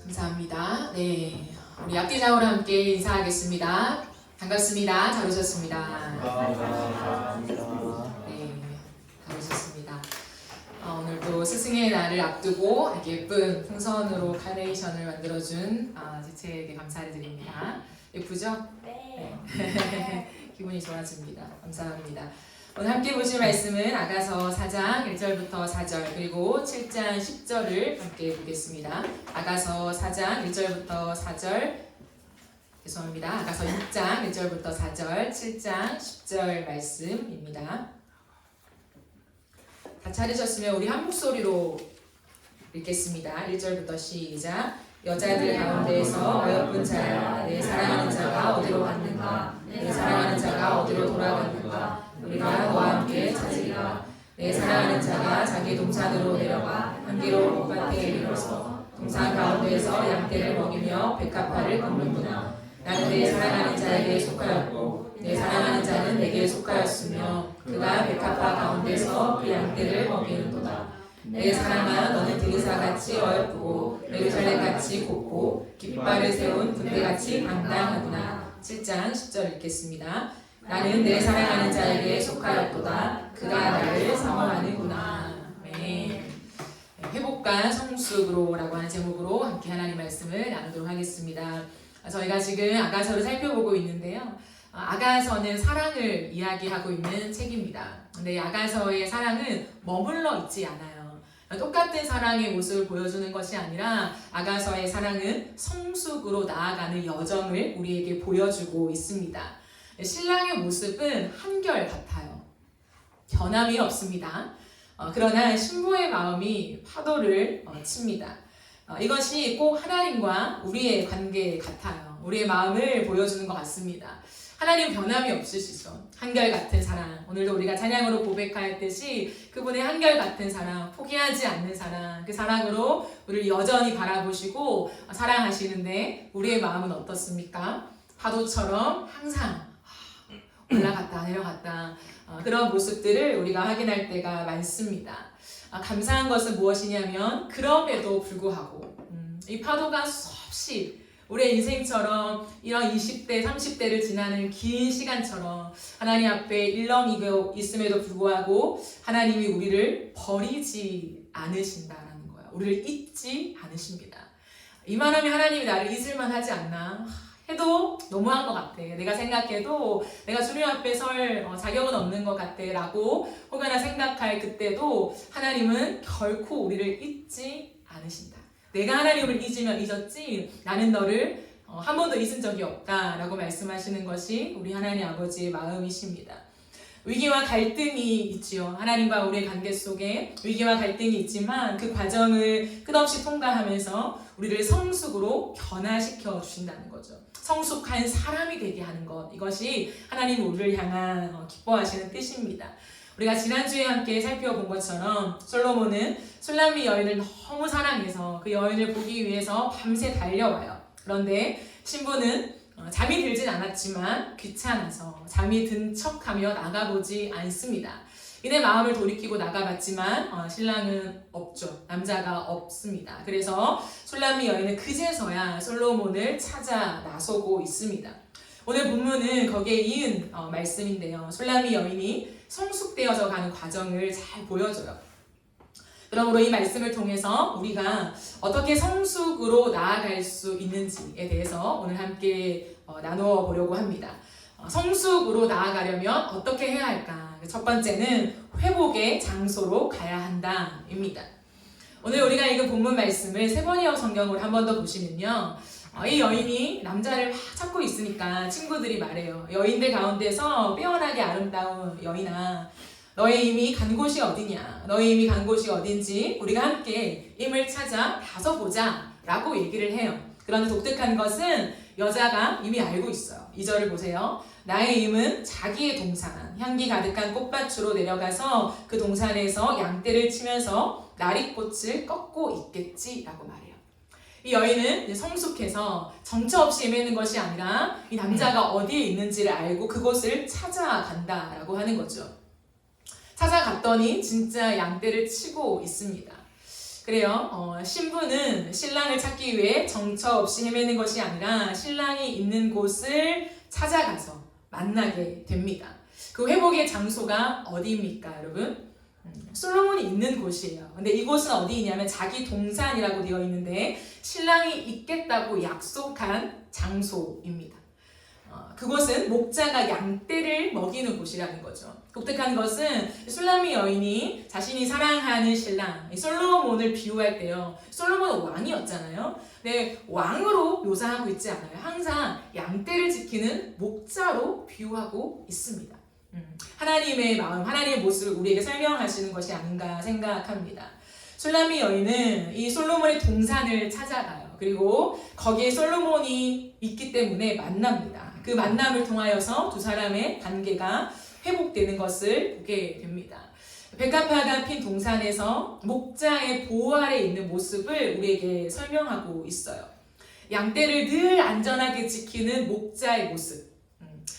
감사합니다. 네, 우리 앞뒤좌우로 함께 인사하겠습니다. 반갑습니다. 잘 오셨습니다. 네, 잘 오셨습니다. 오늘도 스승의 날을 앞두고 이렇게 예쁜 풍선으로 카네이션을 만들어준 지체에게 감사를 드립니다. 예쁘죠? 네. 기분이 좋아집니다. 감사합니다. 오늘 함께 보실 말씀은 아가서 4장 1절부터 4절 그리고 7장 10절을 함께 보겠습니다. 아가서 4장 1절부터 4절 죄송합니다. 아가서 6장 1절부터 4절 7장 10절 말씀입니다. 다 찾으셨으면 우리 한 목소리로 읽겠습니다. 1절부터 시작. 여자들 가운데에서 어여쁜 자야 내 사랑하는 자가 어디로 갔는가 내 사랑하는 자가 어디로 돌아갔는가 우리가 너와 함께 찾으리라. 내 사랑하는 자가 자기 동산으로 내려가 한기로 꽃밭에 이르러서 동산 가운데에서 양떼를 먹이며 백합화를 꺾는구나. 나는 내 사랑하는 자에게 속하였고 내 사랑하는 자는 내게 속하였으며 그가 백합화 가운데서 그 양떼를 먹이는도다. 내 사랑아 너는 드리사같이 어여쁘고 예루살렘같이 곱고 깃발을 세운 군대같이 당당하구나. 7장 10절 읽겠습니다. 나는 내 사랑하는 자에게 속하였도다. 그가 나를 사모하는구나. 네. 회복과 성숙으로라고 하는 제목으로 함께 하나님 말씀을 나누도록 하겠습니다. 저희가 지금 아가서를 살펴보고 있는데요. 아가서는 사랑을 이야기하고 있는 책입니다. 근데 아가서의 사랑은 머물러 있지 않아요. 똑같은 사랑의 모습을 보여주는 것이 아니라 아가서의 사랑은 성숙으로 나아가는 여정을 우리에게 보여주고 있습니다. 신랑의 모습은 한결같아요. 변함이 없습니다. 그러나 신부의 마음이 파도를 칩니다. 이것이 꼭 하나님과 우리의 관계 같아요. 우리의 마음을 보여주는 것 같습니다. 하나님 변함이 없으시죠. 한결같은 사랑. 오늘도 우리가 찬양으로 고백하였듯이 그분의 한결같은 사랑, 포기하지 않는 사랑, 그 사랑으로 우리를 여전히 바라보시고 사랑하시는데 우리의 마음은 어떻습니까? 파도처럼 항상 올라갔다 내려갔다 그런 모습들을 우리가 확인할 때가 많습니다. 감사한 것은 무엇이냐면 그럼에도 불구하고 이 파도가 수없이 우리의 인생처럼 이런 20대, 30대를 지나는 긴 시간처럼 하나님 앞에 일렁이고 있음에도 불구하고 하나님이 우리를 버리지 않으신다라는 거예요. 우리를 잊지 않으십니다. 이만하면 하나님이 나를 잊을만 하지 않나? 해도 너무한 것 같아. 내가 생각해도 내가 주님 앞에 설 자격은 없는 것 같아 라고 혹여나 생각할 그때도 하나님은 결코 우리를 잊지 않으신다. 내가 하나님을 잊으면 잊었지 나는 너를 한 번도 잊은 적이 없다 라고 말씀하시는 것이 우리 하나님 아버지의 마음이십니다. 위기와 갈등이 있지요. 하나님과 우리의 관계 속에 위기와 갈등이 있지만 그 과정을 끝없이 통과하면서 우리를 성숙으로 변화시켜 주신다는 거죠. 성숙한 사람이 되게 하는 것, 이것이 하나님 우리를 향한 기뻐하시는 뜻입니다. 우리가 지난주에 함께 살펴본 것처럼 솔로몬은 술람미 여인을 너무 사랑해서 그 여인을 보기 위해서 밤새 달려와요. 그런데 신부는 잠이 들진 않았지만 귀찮아서 잠이 든 척하며 나가보지 않습니다. 이내 마음을 돌이키고 나가봤지만 신랑은 없죠. 남자가 없습니다. 그래서 술람미 여인은 그제서야 솔로몬을 찾아 나서고 있습니다. 오늘 본문은 거기에 이은 말씀인데요. 술람미 여인이 성숙되어져 가는 과정을 잘 보여줘요. 그러므로 이 말씀을 통해서 우리가 어떻게 성숙으로 나아갈 수 있는지에 대해서 오늘 함께 나누어 보려고 합니다. 성숙으로 나아가려면 어떻게 해야 할까? 첫 번째는 회복의 장소로 가야 한다입니다. 오늘 우리가 읽은 본문 말씀을 세번이어 성경으로 한 번 더 보시면요. 이 여인이 남자를 막 찾고 있으니까 친구들이 말해요. 여인들 가운데서 빼어나게 아름다운 여인아, 너의 힘이 간 곳이 어디냐? 너의 힘이 간 곳이 어딘지 우리가 함께 힘을 찾아 가서 보자 라고 얘기를 해요. 그런데 독특한 것은 여자가 이미 알고 있어요. 2절을 보세요. 나의 힘은 자기의 동산, 향기 가득한 꽃밭으로 내려가서 그 동산에서 양떼를 치면서 나리꽃을 꺾고 있겠지라고 말해요. 이 여인은 성숙해서 정처 없이 헤매는 것이 아니라 이 남자가 어디에 있는지를 알고 그곳을 찾아간다라고 하는 거죠. 찾아갔더니 진짜 양떼를 치고 있습니다. 그래요. 신부는 신랑을 찾기 위해 정처 없이 헤매는 것이 아니라 신랑이 있는 곳을 찾아가서 만나게 됩니다. 그 회복의 장소가 어디입니까, 여러분? 솔로몬이 있는 곳이에요. 근데 이곳은 어디이냐면 자기 동산이라고 되어 있는데 신랑이 있겠다고 약속한 장소입니다. 그곳은 목자가 양떼를 먹이는 곳이라는 거죠. 독특한 것은 술라미 여인이 자신이 사랑하는 신랑 솔로몬을 비유할 때요. 솔로몬은 왕이었잖아요. 근데 왕으로 묘사하고 있지 않아요. 항상 양떼를 지키는 목자로 비유하고 있습니다. 하나님의 마음, 하나님의 모습을 우리에게 설명하시는 것이 아닌가 생각합니다. 술라미 여인은 이 솔로몬의 동산을 찾아가요. 그리고 거기에 솔로몬이 있기 때문에 만납니다. 그 만남을 통하여서 두 사람의 관계가 회복되는 것을 보게 됩니다. 백합화가 핀 동산에서 목자의 보호 아래 있는 모습을 우리에게 설명하고 있어요. 양떼를 늘 안전하게 지키는 목자의 모습.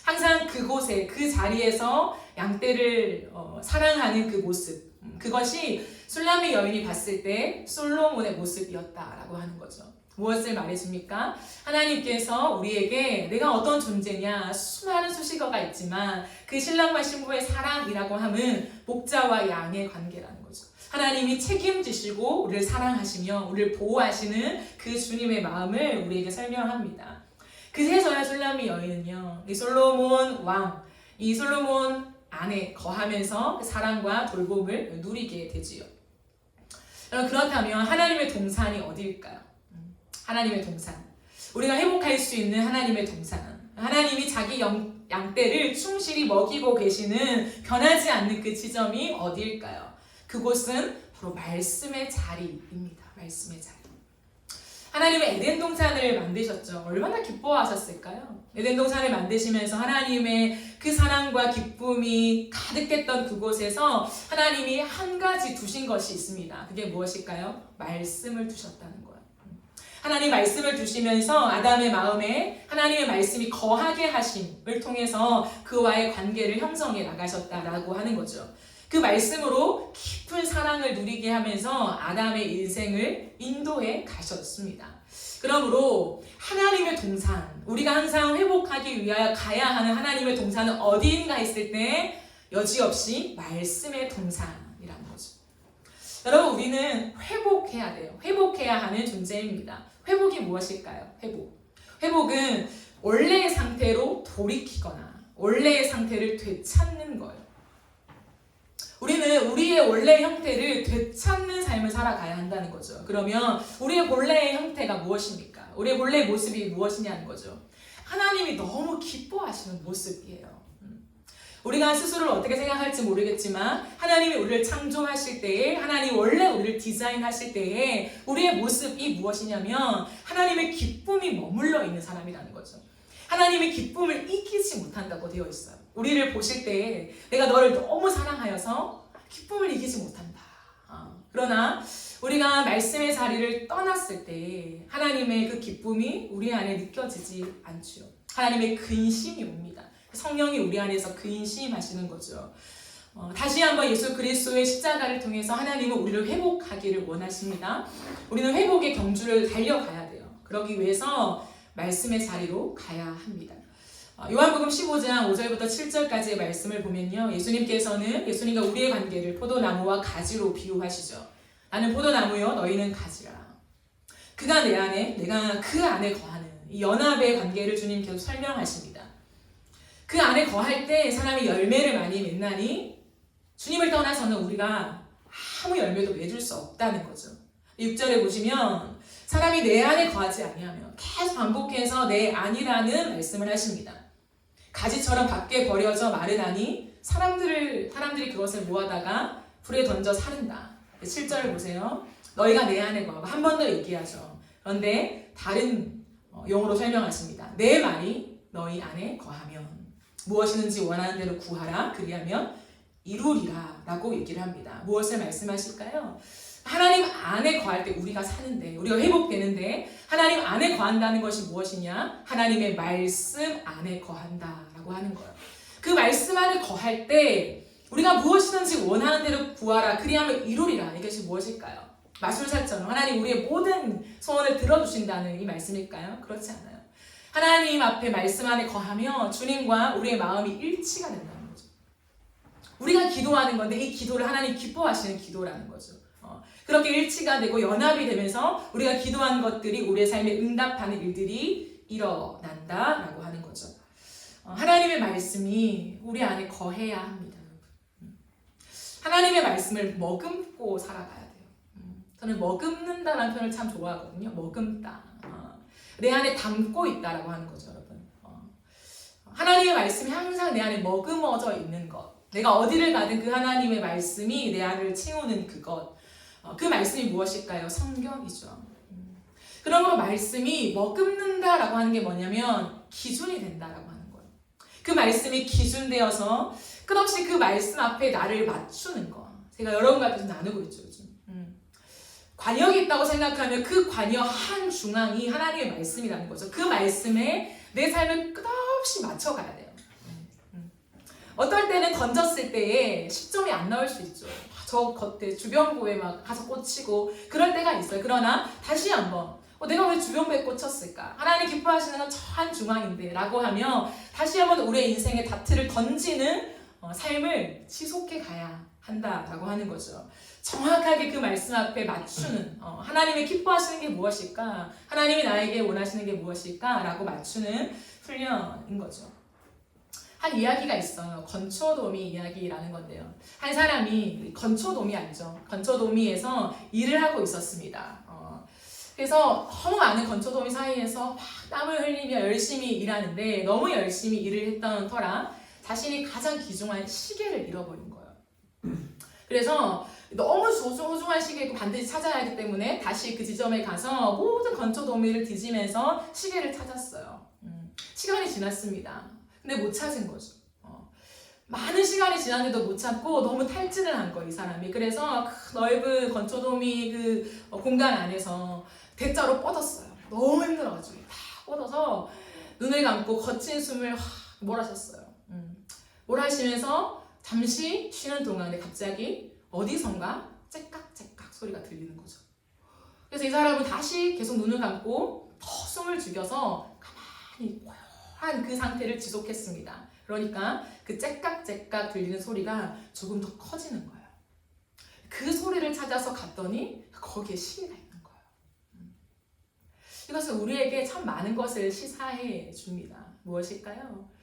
항상 그곳에, 그 자리에서 양떼를 사랑하는 그 모습. 그것이 술라미 여인이 봤을 때 솔로몬의 모습이었다라고 하는 거죠. 무엇을 말해줍니까? 하나님께서 우리에게 내가 어떤 존재냐, 수많은 수식어가 있지만 그 신랑과 신부의 사랑이라고 함은 목자와 양의 관계라는 거죠. 하나님이 책임지시고 우리를 사랑하시며 우리를 보호하시는 그 주님의 마음을 우리에게 설명합니다. 그래서야 술라미 여인은요, 이 솔로몬 왕, 이 솔로몬 안에 거하면서 사랑과 돌봄을 누리게 되지요. 여러분, 그렇다면 하나님의 동산이 어디일까요? 하나님의 동산. 우리가 회복할 수 있는 하나님의 동산. 하나님이 자기 양떼를 충실히 먹이고 계시는 변하지 않는 그 지점이 어디일까요? 그곳은 바로 말씀의 자리입니다. 말씀의 자리. 하나님의 에덴 동산을 만드셨죠. 얼마나 기뻐하셨을까요? 에덴 동산을 만드시면서 하나님의 그 사랑과 기쁨이 가득했던 그곳에서 하나님이 한 가지 두신 것이 있습니다. 그게 무엇일까요? 말씀을 두셨다는 거예요. 하나님 말씀을 두시면서 아담의 마음에 하나님의 말씀이 거하게 하심을 통해서 그와의 관계를 형성해 나가셨다라고 하는 거죠. 그 말씀으로 깊은 사랑을 누리게 하면서 아담의 인생을 인도해 가셨습니다. 그러므로 하나님의 동산, 우리가 항상 회복하기 위하여 가야 하는 하나님의 동산은 어디인가 했을 때 여지없이 말씀의 동산이라는 거죠. 여러분, 우리는 회복해야 돼요. 회복해야 하는 존재입니다. 회복이 무엇일까요? 회복은 원래의 상태로 돌이키거나 원래의 상태를 되찾는 거예요. 우리는 우리의 원래의 형태를 되찾는 삶을 살아가야 한다는 거죠. 그러면 우리의 본래의 형태가 무엇입니까? 우리의 본래의 모습이 무엇이냐는 거죠. 하나님이 너무 기뻐하시는 모습이에요. 우리가 스스로를 어떻게 생각할지 모르겠지만 하나님이 우리를 창조하실 때에, 하나님 원래 우리를 디자인하실 때에 우리의 모습이 무엇이냐면 하나님의 기쁨이 머물러 있는 사람이라는 거죠. 하나님의 기쁨을 이기지 못한다고 되어 있어요. 우리를 보실 때에 내가 너를 너무 사랑하여서 기쁨을 이기지 못한다. 그러나 우리가 말씀의 자리를 떠났을 때 하나님의 그 기쁨이 우리 안에 느껴지지 않죠. 하나님의 근심이 옵니다. 성령이 우리 안에서 근심하시는 거죠. 다시 한번 예수 그리스도의 십자가를 통해서 하나님은 우리를 회복하기를 원하십니다. 우리는 회복의 경주를 달려가야 돼요. 그러기 위해서 말씀의 자리로 가야 합니다. 요한복음 15장 5절부터 7절까지의 말씀을 보면요, 예수님과 우리의 관계를 포도나무와 가지로 비유하시죠. 나는 포도나무요, 너희는 가지라. 그가 내 안에, 내가 그 안에 거하는 이 연합의 관계를 주님께서 설명하십니다. 그 안에 거할 때 사람이 열매를 많이 맺나니 주님을 떠나서는 우리가 아무 열매도 맺을 수 없다는 거죠. 6절에 보시면 사람이 내 안에 거하지 아니하며 계속 반복해서 내 안이라는 말씀을 하십니다. 가지처럼 밖에 버려져 마르다니 사람들이 그것을 모아다가 불에 던져 사른다. 7절을 보세요. 너희가 내 안에 거하고 한 번 더 얘기하죠. 그런데 다른 용어로 설명하십니다. 내 말이 너희 안에 거하면 무엇이든지 원하는 대로 구하라. 그리하면 이루리라 라고 얘기를 합니다. 무엇을 말씀하실까요? 하나님 안에 거할 때 우리가 사는데, 우리가 회복되는데 하나님 안에 거한다는 것이 무엇이냐? 하나님의 말씀 안에 거한다라고 하는 거예요. 그 말씀 안에 거할 때 우리가 무엇이든지 원하는 대로 구하라. 그리하면 이루리라. 이것이 무엇일까요? 마술사처럼 하나님 우리의 모든 소원을 들어주신다는 이 말씀일까요? 그렇지 않아요. 하나님 앞에 말씀 안에 거하며 주님과 우리의 마음이 일치가 된다는 거죠. 우리가 기도하는 건데 이 기도를 하나님 기뻐하시는 기도라는 거죠. 그렇게 일치가 되고 연합이 되면서 우리가 기도한 것들이 우리의 삶에 응답하는 일들이 일어난다라고 하는 거죠. 하나님의 말씀이 우리 안에 거해야 합니다. 하나님의 말씀을 머금고 살아가야 돼요. 저는 머금는다라는 표현을 참 좋아하거든요. 머금다. 내 안에 담고 있다라고 하는 거죠, 여러분. 하나님의 말씀이 항상 내 안에 머금어져 있는 것. 내가 어디를 가든 그 하나님의 말씀이 내 안을 채우는 그것. 그 말씀이 무엇일까요? 성경이죠. 그러므로 말씀이 머금는다라고 하는 게 뭐냐면 기준이 된다라고 하는 거예요. 그 말씀이 기준되어서 끝없이 그 말씀 앞에 나를 맞추는 거. 제가 여러분과 앞에서 나누고 있죠, 요즘. 관역이 있다고 생각하면 그 관역 한 중앙이 하나님의 말씀이라는 거죠. 그 말씀에 내 삶을 끝없이 맞춰가야 돼요. 어떨 때는 던졌을 때에 10점이 안 나올 수 있죠. 저 겉에 주변부에 막 가서 꽂히고 그럴 때가 있어요. 그러나 다시 한번 내가 왜 주변부에 꽂혔을까? 하나님 기뻐하시는 건 저 한 중앙인데 라고 하며 다시 한번 우리의 인생의 다트를 던지는 삶을 지속해 가야 한다라고 하는 거죠. 정확하게 그 말씀 앞에 맞추는 하나님이 기뻐하시는 게 무엇일까? 하나님이 나에게 원하시는 게 무엇일까? 라고 맞추는 훈련인 거죠. 한 이야기가 있어요. 건초도미 이야기라는 건데요. 한 사람이 건초도미 알죠? 건초도미에서 일을 하고 있었습니다. 그래서 너무 많은 건초도미 사이에서 막 땀을 흘리며 열심히 일하는데 너무 열심히 일을 했던 터라 자신이 가장 귀중한 시계를 잃어버린 거예요. 그래서 너무 소중한 시계고 반드시 찾아야 하기 때문에 다시 그 지점에 가서 모든 건초도미를 뒤지면서 시계를 찾았어요. 시간이 지났습니다. 근데 못 찾은 거죠. 많은 시간이 지났는데도 못 찾고 너무 탈진을 한 거예요, 이 사람이. 그래서 그 넓은 건초도미 그 공간 안에서 대자로 뻗었어요. 너무 힘들어가지고 다 뻗어서 눈을 감고 거친 숨을 몰아셨어요. 몰아쉬면서 잠시 쉬는 동안에 갑자기 어디선가 째깍째깍 소리가 들리는 거죠. 그래서 이 사람은 다시 계속 눈을 감고 더 숨을 죽여서 가만히 고요한 그 상태를 지속했습니다. 그러니까 그 째깍째깍 들리는 소리가 조금 더 커지는 거예요. 그 소리를 찾아서 갔더니 거기에 시계가 있는 거예요. 이것은 우리에게 참 많은 것을 시사해 줍니다. 무엇일까요?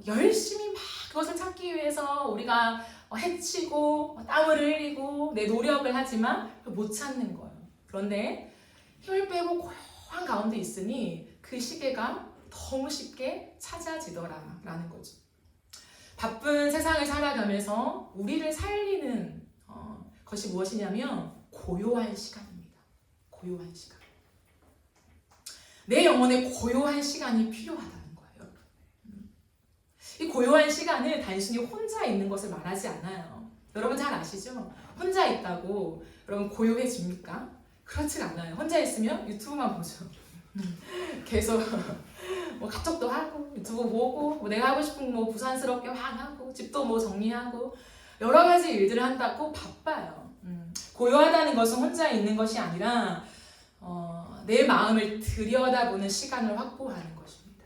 열심히 막 그것을 찾기 위해서 우리가 해치고 땀을 흘리고 내 노력을 하지만 못 찾는 거예요. 그런데 힘을 빼고 고요한 가운데 있으니 그 시계가 너무 쉽게 찾아지더라라는 거죠. 바쁜 세상을 살아가면서 우리를 살리는 것이 무엇이냐면 고요한 시간입니다. 고요한 시간. 내 영혼에 고요한 시간이 필요하다는 거예요. 이 고요한 시간은 단순히 혼자 있는 것을 말하지 않아요. 여러분 잘 아시죠? 혼자 있다고 여러분 고요해집니까? 그렇지 않아요. 혼자 있으면 유튜브만 보죠. 계속 뭐 카톡도 하고 유튜브 보고 뭐 내가 하고 싶은 뭐 부산스럽게 막 하고 집도 뭐 정리하고 여러 가지 일들을 한다고 바빠요. 고요하다는 것은 혼자 있는 것이 아니라 내 마음을 들여다보는 시간을 확보하는 것입니다.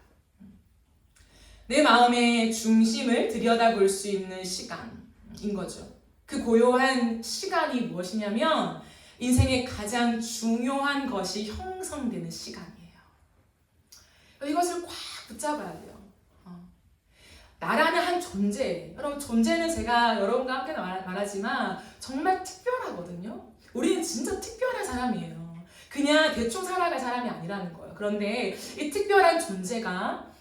내 마음의 중심을 들여다볼 수 있는 시간인 거죠. 그 고요한 시간이 무엇이냐면 인생의 가장 중요한 것이 형성되는 시간이에요. 이것을 꽉 붙잡아야 돼요. 나라는 한 존재. 여러분 존재는 제가 여러분과 함께 말하지만 정말 특별하거든요. 우리는 진짜 특별한 사람이에요. 그냥 대충 살아갈 사람이 아니라는 거예요. 그런데 이 특별한 존재가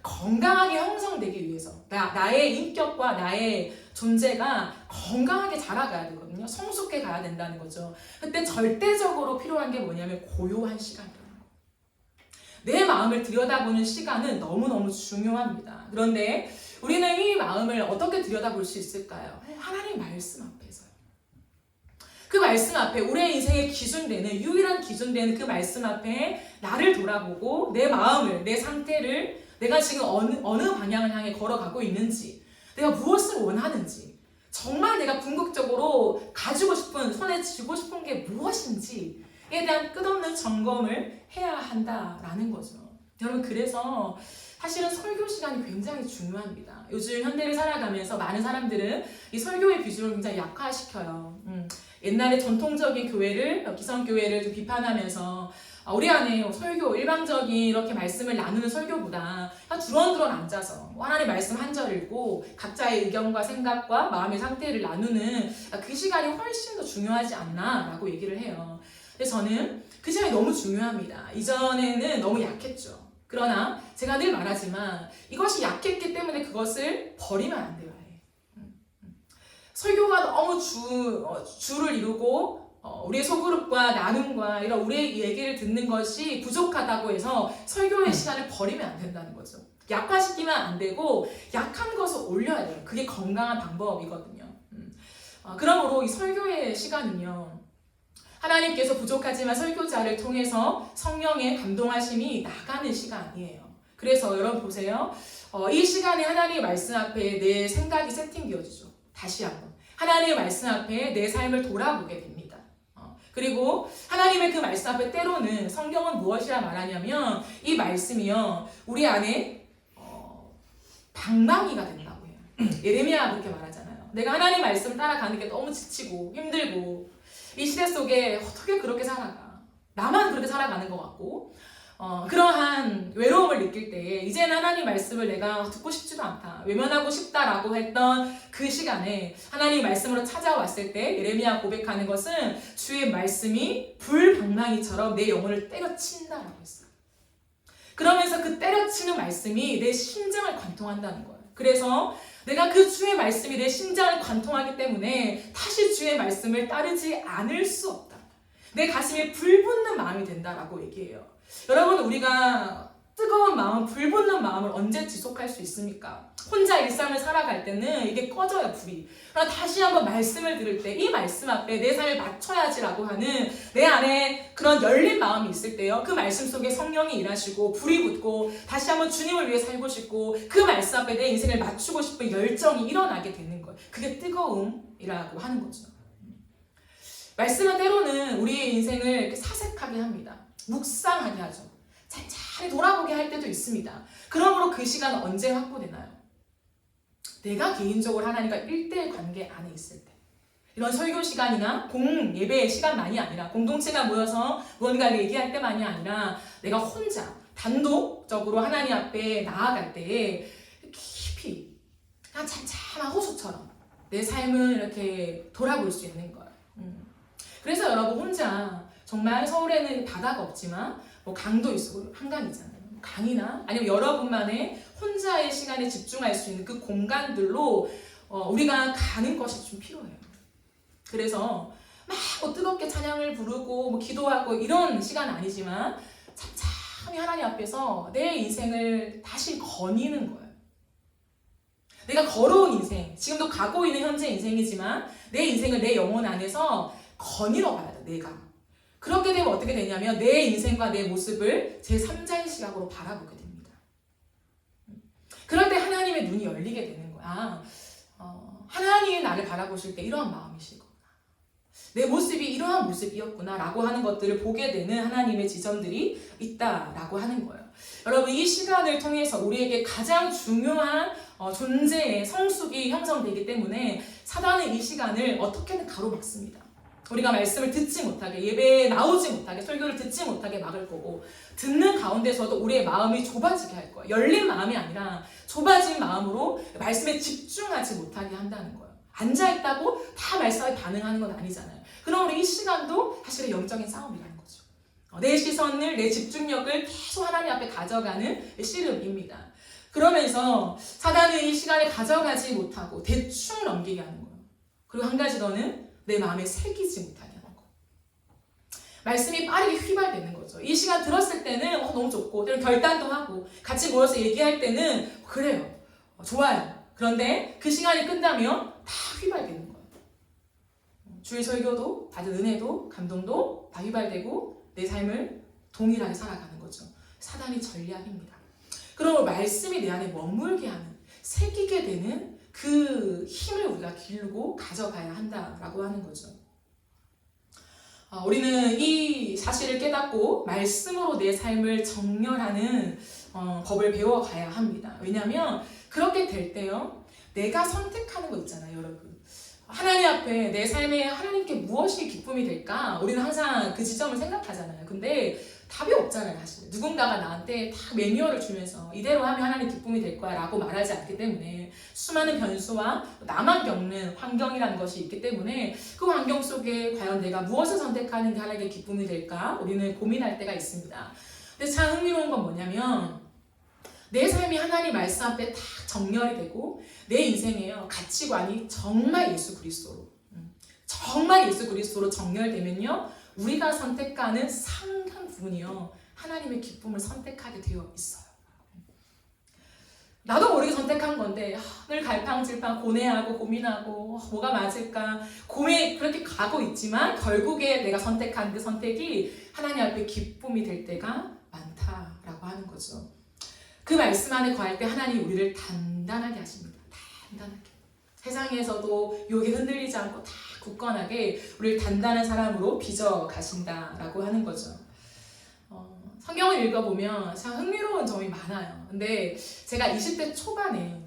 건강하게 형성되기 위해서 나의 인격과 나의 존재가 건강하게 자라가야 되거든요. 성숙해 가야 된다는 거죠. 그때 절대적으로 필요한 게 뭐냐면 고요한 시간이에요. 내 마음을 들여다보는 시간은 너무너무 중요합니다. 그런데 우리는 이 마음을 어떻게 들여다볼 수 있을까요? 하나님 말씀 앞에서요. 그 말씀 앞에 우리의 인생의 기준되는 유일한 기준되는 그 말씀 앞에 나를 돌아보고 내 마음을 내 상태를 내가 지금 어느 방향을 향해 걸어가고 있는지 내가 무엇을 원하는지 정말 내가 궁극적으로 가지고 싶은 손에 쥐고 싶은 게 무엇인지 대한 끝없는 점검을 해야 한다라는 거죠. 여러분, 그래서 사실은 설교 시간이 굉장히 중요합니다. 요즘 현대를 살아가면서 많은 사람들은 이 설교의 비중을 굉장히 약화시켜요. 옛날에 전통적인 교회를, 기성교회를 좀 비판하면서 우리 안에 설교, 일방적인 이렇게 말씀을 나누는 설교보다 두런두런 앉아서 하나님의 말씀 한 절 읽고 각자의 의견과 생각과 마음의 상태를 나누는 그 시간이 훨씬 더 중요하지 않나라고 얘기를 해요. 그래서 저는 그 시간이 너무 중요합니다. 이전에는 너무 약했죠. 그러나 제가 늘 말하지만 이것이 약했기 때문에 그것을 버리면 안 돼요. 설교가 너무 주를 이루고 우리의 소그룹과 나눔과 이런 우리의 얘기를 듣는 것이 부족하다고 해서 설교의 시간을 버리면 안 된다는 거죠. 약화시키면 안 되고 약한 것을 올려야 돼요. 그게 건강한 방법이거든요. 그러므로 이 설교의 시간은요, 하나님께서 부족하지만 설교자를 통해서 성령의 감동하심이 나가는 시간이에요. 그래서 여러분 보세요. 이 시간에 하나님의 말씀 앞에 내 생각이 세팅되어지죠. 다시 한번 하나님의 말씀 앞에 내 삶을 돌아보게 됩니다. 그리고 하나님의 그 말씀 앞에 때로는 성경은 무엇이라 말하냐면 이 말씀이요 우리 안에 방망이가 된다고 해요. 예레미야가 그렇게 말하잖아요. 내가 하나님 말씀 따라가는 게 너무 지치고 힘들고 이 시대 속에 어떻게 그렇게 살아가? 나만 그렇게 살아가는 것 같고 그러한 외로움을 느낄 때 이제는 하나님 말씀을 내가 듣고 싶지도 않다, 외면하고 싶다라고 했던 그 시간에 하나님 말씀으로 찾아왔을 때 예레미야 고백하는 것은 주의 말씀이 불방망이처럼 내 영혼을 때려친다라고 했어요. 그러면서 그 때려치는 말씀이 내 심장을 관통한다는 거예요. 그래서 내가 그 주의 말씀이 내 심장을 관통하기 때문에 다시 주의 말씀을 따르지 않을 수 없다. 내 가슴에 불붙는 마음이 된다라고 얘기해요. 여러분, 우리가 뜨거운 마음, 불붙는 마음을 언제 지속할 수 있습니까? 혼자 일상을 살아갈 때는 이게 꺼져요, 불이. 그러나 다시 한번 말씀을 들을 때 이 말씀 앞에 내 삶을 맞춰야지라고 하는 내 안에 그런 열린 마음이 있을 때요, 그 말씀 속에 성령이 일하시고 불이 붙고 다시 한번 주님을 위해 살고 싶고 그 말씀 앞에 내 인생을 맞추고 싶은 열정이 일어나게 되는 거예요. 그게 뜨거움이라고 하는 거죠. 말씀은 때로는 우리의 인생을 이렇게 사색하게 합니다. 묵상하게 하죠. 찬찬히 돌아보게 할 때도 있습니다. 그러므로 그 시간은 언제 확보되나요? 내가 개인적으로 하나님과 1대1 관계 안에 있을 때. 이런 설교 시간이나 예배 시간만이 아니라 공동체가 모여서 무언가를 얘기할 때만이 아니라 내가 혼자 단독적으로 하나님 앞에 나아갈 때에 깊이 그냥 찬찬한 호수처럼 내 삶을 이렇게 돌아볼 수 있는 거예요. 그래서 여러분 혼자 정말 서울에는 바다가 없지만 뭐 강도 있고 한강이잖아요. 강이나 아니면 여러분만의 혼자의 시간에 집중할 수 있는 그 공간들로 우리가 가는 것이 좀 필요해요. 그래서 막 뜨겁게 찬양을 부르고 뭐 기도하고 이런 시간은 아니지만 참참히 하나님 앞에서 내 인생을 다시 거니는 거예요. 내가 걸어온 인생, 지금도 가고 있는 현재 인생이지만 내 인생을 내 영혼 안에서 거닐어 봐야 돼, 내가. 그렇게 되면 어떻게 되냐면 내 인생과 내 모습을 제3자의 시각으로 바라보게 됩니다. 그럴 때 하나님의 눈이 열리게 되는 거야. 하나님이 나를 바라보실 때 이러한 마음이시구나. 내 모습이 이러한 모습이었구나 라고 하는 것들을 보게 되는 하나님의 지점들이 있다라고 하는 거예요. 여러분, 이 시간을 통해서 우리에게 가장 중요한 존재의 성숙이 형성되기 때문에 사단은 이 시간을 어떻게든 가로막습니다. 우리가 말씀을 듣지 못하게, 예배에 나오지 못하게, 설교를 듣지 못하게 막을 거고, 듣는 가운데서도 우리의 마음이 좁아지게 할 거예요. 열린 마음이 아니라 좁아진 마음으로 말씀에 집중하지 못하게 한다는 거예요. 앉아있다고 다 말씀에 반응하는 건 아니잖아요. 그럼 우리 이 시간도 사실은 영적인 싸움이라는 거죠. 내 시선을, 내 집중력을 계속 하나님 앞에 가져가는 씨름입니다. 그러면서 사단은 이 시간을 가져가지 못하고 대충 넘기게 하는 거예요. 그리고 한 가지 더는 내 마음에 새기지 못하게 하는 거. 말씀이 빠르게 휘발되는 거죠. 이 시간 들었을 때는 너무 좋고 결단도 하고 같이 모여서 얘기할 때는 그래요. 좋아요. 그런데 그 시간이 끝나면 다 휘발되는 거예요. 주일 설교도 받은 은혜도 감동도 다 휘발되고 내 삶을 동일하게 살아가는 거죠. 사단의 전략입니다. 그럼 말씀이 내 안에 머물게 하는, 새기게 되는 그 힘을 우리가 기르고 가져가야 한다라고 하는 거죠. 우리는 이 사실을 깨닫고 말씀으로 내 삶을 정렬하는 법을 배워가야 합니다. 왜냐하면 그렇게 될 때요, 내가 선택하는 거 있잖아요, 여러분. 하나님 앞에 내 삶에 하나님께 무엇이 기쁨이 될까? 우리는 항상 그 지점을 생각하잖아요. 근데 답이 없잖아요, 사실. 누군가가 나한테 다 매뉴얼을 주면서 이대로 하면 하나님 기쁨이 될 거야 라고 말하지 않기 때문에 수많은 변수와 나만 겪는 환경이라는 것이 있기 때문에 그 환경 속에 과연 내가 무엇을 선택하는 게 하나님께 기쁨이 될까? 우리는 고민할 때가 있습니다. 근데 참 흥미로운 건 뭐냐면 내 삶이 하나님 말씀 앞에 다 정렬이 되고 내 인생에요, 가치관이 정말 예수 그리스도로 정렬되면요, 우리가 선택하는 상당 부분이요, 하나님의 기쁨을 선택하게 되어 있어요. 나도 모르게 선택한 건데 늘 갈팡질팡 고뇌하고 고민하고 뭐가 맞을까 그렇게 가고 있지만 결국에 내가 선택한 그 선택이 하나님 앞에 기쁨이 될 때가 많다라고 하는 거죠. 그 말씀 안에 거할 때 하나님 우리를 단단하게 하십니다. 단단하게. 세상에서도 욕에 흔들리지 않고 다 굳건하게 우리를 단단한 사람으로 빚어 가신다라고 하는 거죠. 성경을 읽어보면 참 흥미로운 점이 많아요. 근데 제가 20대 초반에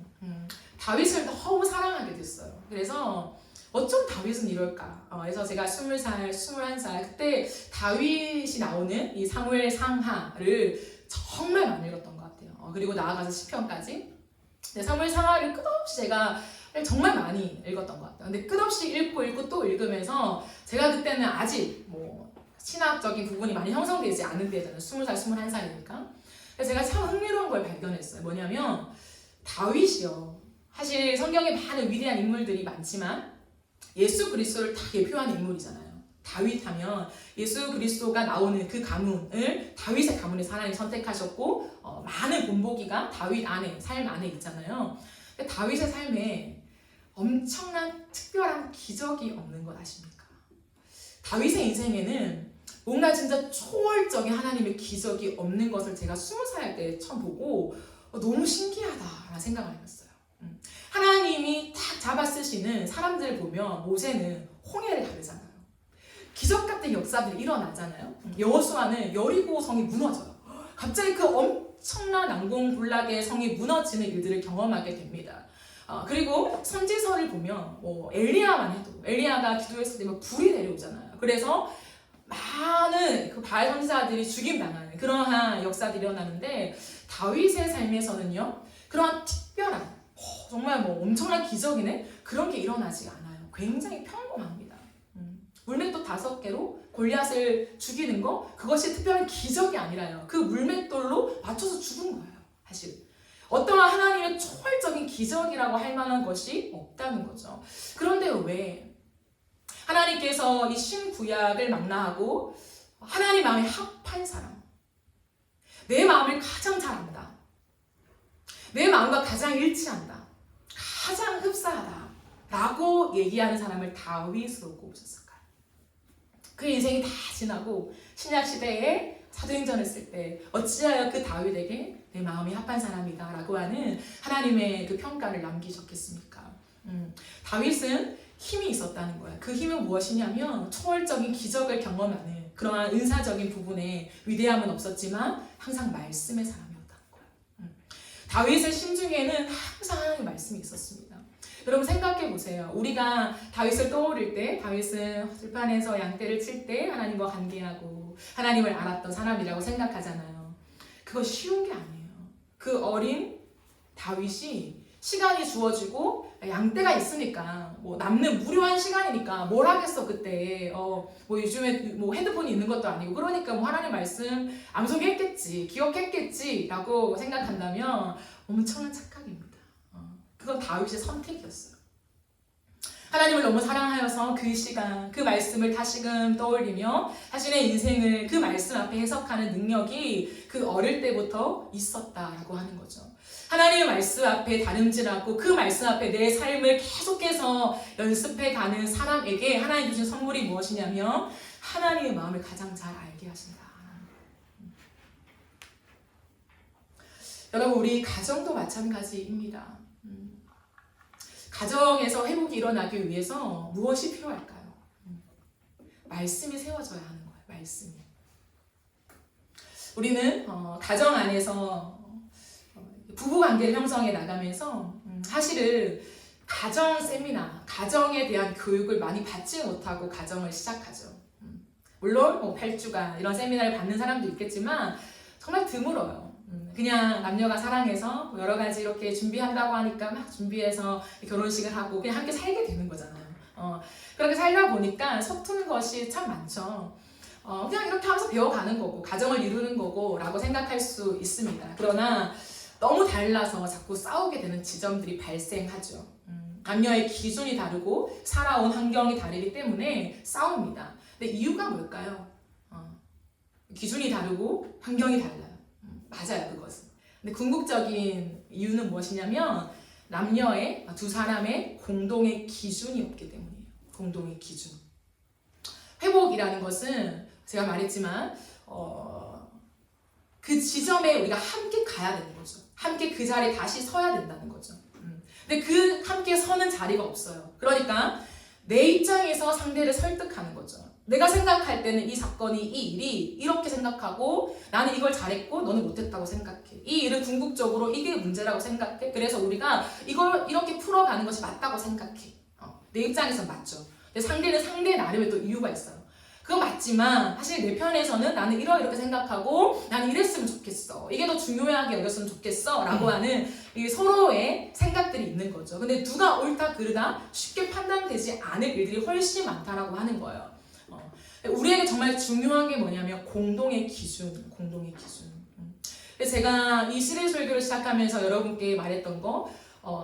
다윗을 너무 사랑하게 됐어요. 그래서 어쩜 다윗은 이럴까? 그래서 제가 20살, 21살 그때 다윗이 나오는 이 사무엘 상하를 정말 많이 읽었던 것 같아요. 그리고 나아가서 시편까지. 사무엘 상하를 끝없이 제가 정말 많이 읽었던 것 같아요. 근데 끝없이 읽고 또 읽으면서 제가 그때는 아직 신학적인 부분이 많이 형성되지 않은 때잖아요. 20살, 21살이니까. 그래서 제가 참 흥미로운 걸 발견했어요. 뭐냐면 다윗이요, 사실 성경에 많은 위대한 인물들이 많지만 예수 그리스도를 다 대표하는 인물이잖아요. 다윗 하면 예수 그리스도가 나오는 그 가문을 다윗의 가문에서 하나님 선택하셨고 많은 본보기가 다윗 안에, 삶 안에 있잖아요. 근데 다윗의 삶에 엄청난 특별한 기적이 없는 것 아십니까? 다윗의 인생에는 뭔가 진짜 초월적인 하나님의 기적이 없는 것을 제가 20살 때 처음 보고 너무 신기하다라는 생각을 해봤어요. 하나님이 딱 잡아 쓰시는 사람들을 보면 모세는 홍해를 가르잖아요. 기적 같은 역사들이 일어나잖아요. 여호수아는 여리고 성이 무너져요. 갑자기 그 엄청난 난공불락의 성이 무너지는 일들을 경험하게 됩니다. 그리고 선지서를 보면 엘리야만 해도 엘리야가 기도했을 때 불이 내려오잖아요. 그래서 많은 그 바알 선지자들이 죽임당하는 그러한 역사들이 일어나는데 다윗의 삶에서는요, 그러한 특별한 정말 엄청난 기적이네 그런 게 일어나지 않아요. 굉장히 평범합니다. 물맷돌 5개로 골리앗을 죽이는 거, 그것이 특별한 기적이 아니라요, 그 물맷돌로 맞춰서 죽은 거예요. 사실 어떠한 하나님의 초월적인 기적이라고 할 만한 것이 없다는 거죠. 그런데 왜 하나님께서 이 신구약을 망라하고 하나님 마음에 합한 사람, 내 마음을 가장 잘 안다, 내 마음과 가장 일치한다, 가장 흡사하다 라고 얘기하는 사람을 다윗으로 꼽으셨을까요? 그 인생이 다 지나고 신약시대에 사도행전을 쓸 때 어찌하여 그 다윗에게 내 마음이 합한 사람이다 라고 하는 하나님의 그 평가를 남기셨겠습니까? 다윗은 힘이 있었다는 거예요. 그 힘은 무엇이냐면 초월적인 기적을 경험하는 그러한 은사적인 부분에 위대함은 없었지만 항상 말씀의 사람이었다는 거예요. 다윗의 심중에는 항상 하나님의 말씀이 있었습니다. 여러분 생각해 보세요. 우리가 다윗을 떠올릴 때 다윗은 들판에서 양떼를 칠 때 하나님과 관계하고 하나님을 알았던 사람이라고 생각하잖아요. 그거 쉬운 게 아니에요. 그 어린 다윗이 시간이 주어지고 양떼가 있으니까 남는 무료한 시간이니까 뭘 하겠어 그때. 요즘에 핸드폰이 있는 것도 아니고 그러니까 하나님 말씀 암송했겠지, 기억했겠지라고 생각한다면 엄청난 착각입니다. 그건 다윗의 선택이었어요. 하나님을 너무 사랑하여서 그 시간, 그 말씀을 다시금 떠올리며 자신의 인생을 그 말씀 앞에 해석하는 능력이 그 어릴 때부터 있었다라고 하는 거죠. 하나님의 말씀 앞에 다름질하고 그 말씀 앞에 내 삶을 계속해서 연습해가는 사람에게 하나님 주신 선물이 무엇이냐면 하나님의 마음을 가장 잘 알게 하신다. 여러분, 우리 가정도 마찬가지입니다. 가정에서 회복이 일어나기 위해서 무엇이 필요할까요? 말씀이 세워져야 하는 거예요. 말씀이. 우리는 가정 안에서 부부 관계를 형성해 나가면서 사실은 가정 세미나, 가정에 대한 교육을 많이 받지 못하고 가정을 시작하죠. 물론 8주간 이런 세미나를 받는 사람도 있겠지만 정말 드물어요. 그냥 남녀가 사랑해서 여러 가지 이렇게 준비한다고 하니까 막 준비해서 결혼식을 하고 그냥 함께 살게 되는 거잖아요. 그렇게 살다 보니까 서투는 것이 참 많죠. 그냥 이렇게 하면서 배워가는 거고 가정을 이루는 거고 라고 생각할 수 있습니다. 그러나 너무 달라서 자꾸 싸우게 되는 지점들이 발생하죠. 남녀의 기준이 다르고 살아온 환경이 다르기 때문에 싸웁니다. 근데 이유가 뭘까요? 기준이 다르고 환경이 달라요. 맞아요, 그것은. 근데 궁극적인 이유는 무엇이냐면 남녀의 두 사람의 공동의 기준이 없기 때문이에요. 공동의 기준. 회복이라는 것은 제가 말했지만 그 지점에 우리가 함께 가야 되는 거죠. 함께 그 자리에 다시 서야 된다는 거죠. 근데 그 함께 서는 자리가 없어요. 그러니까 내 입장에서 상대를 설득하는 거죠. 내가 생각할 때는 이 사건이, 이 일이 이렇게 생각하고 나는 이걸 잘했고 너는 못했다고 생각해. 이 일은 궁극적으로 이게 문제라고 생각해. 그래서 우리가 이걸 이렇게 풀어가는 것이 맞다고 생각해. 내 입장에서 맞죠. 근데 상대는 상대 나름의 또 이유가 있어요. 그건 맞지만 사실 내 편에서는 나는 이렇게 생각하고 나는 이랬으면 좋겠어. 이게 더 중요하게 여겼으면 좋겠어. 라고 하는 이 서로의 생각들이 있는 거죠. 근데 누가 옳다 그르다 쉽게 판단되지 않을 일들이 훨씬 많다라고 하는 거예요. 우리에게 정말 중요한 게 뭐냐면 공동의 기준, 공동의 기준. 제가 이 시리즈 설교를 시작하면서 여러분께 말했던 거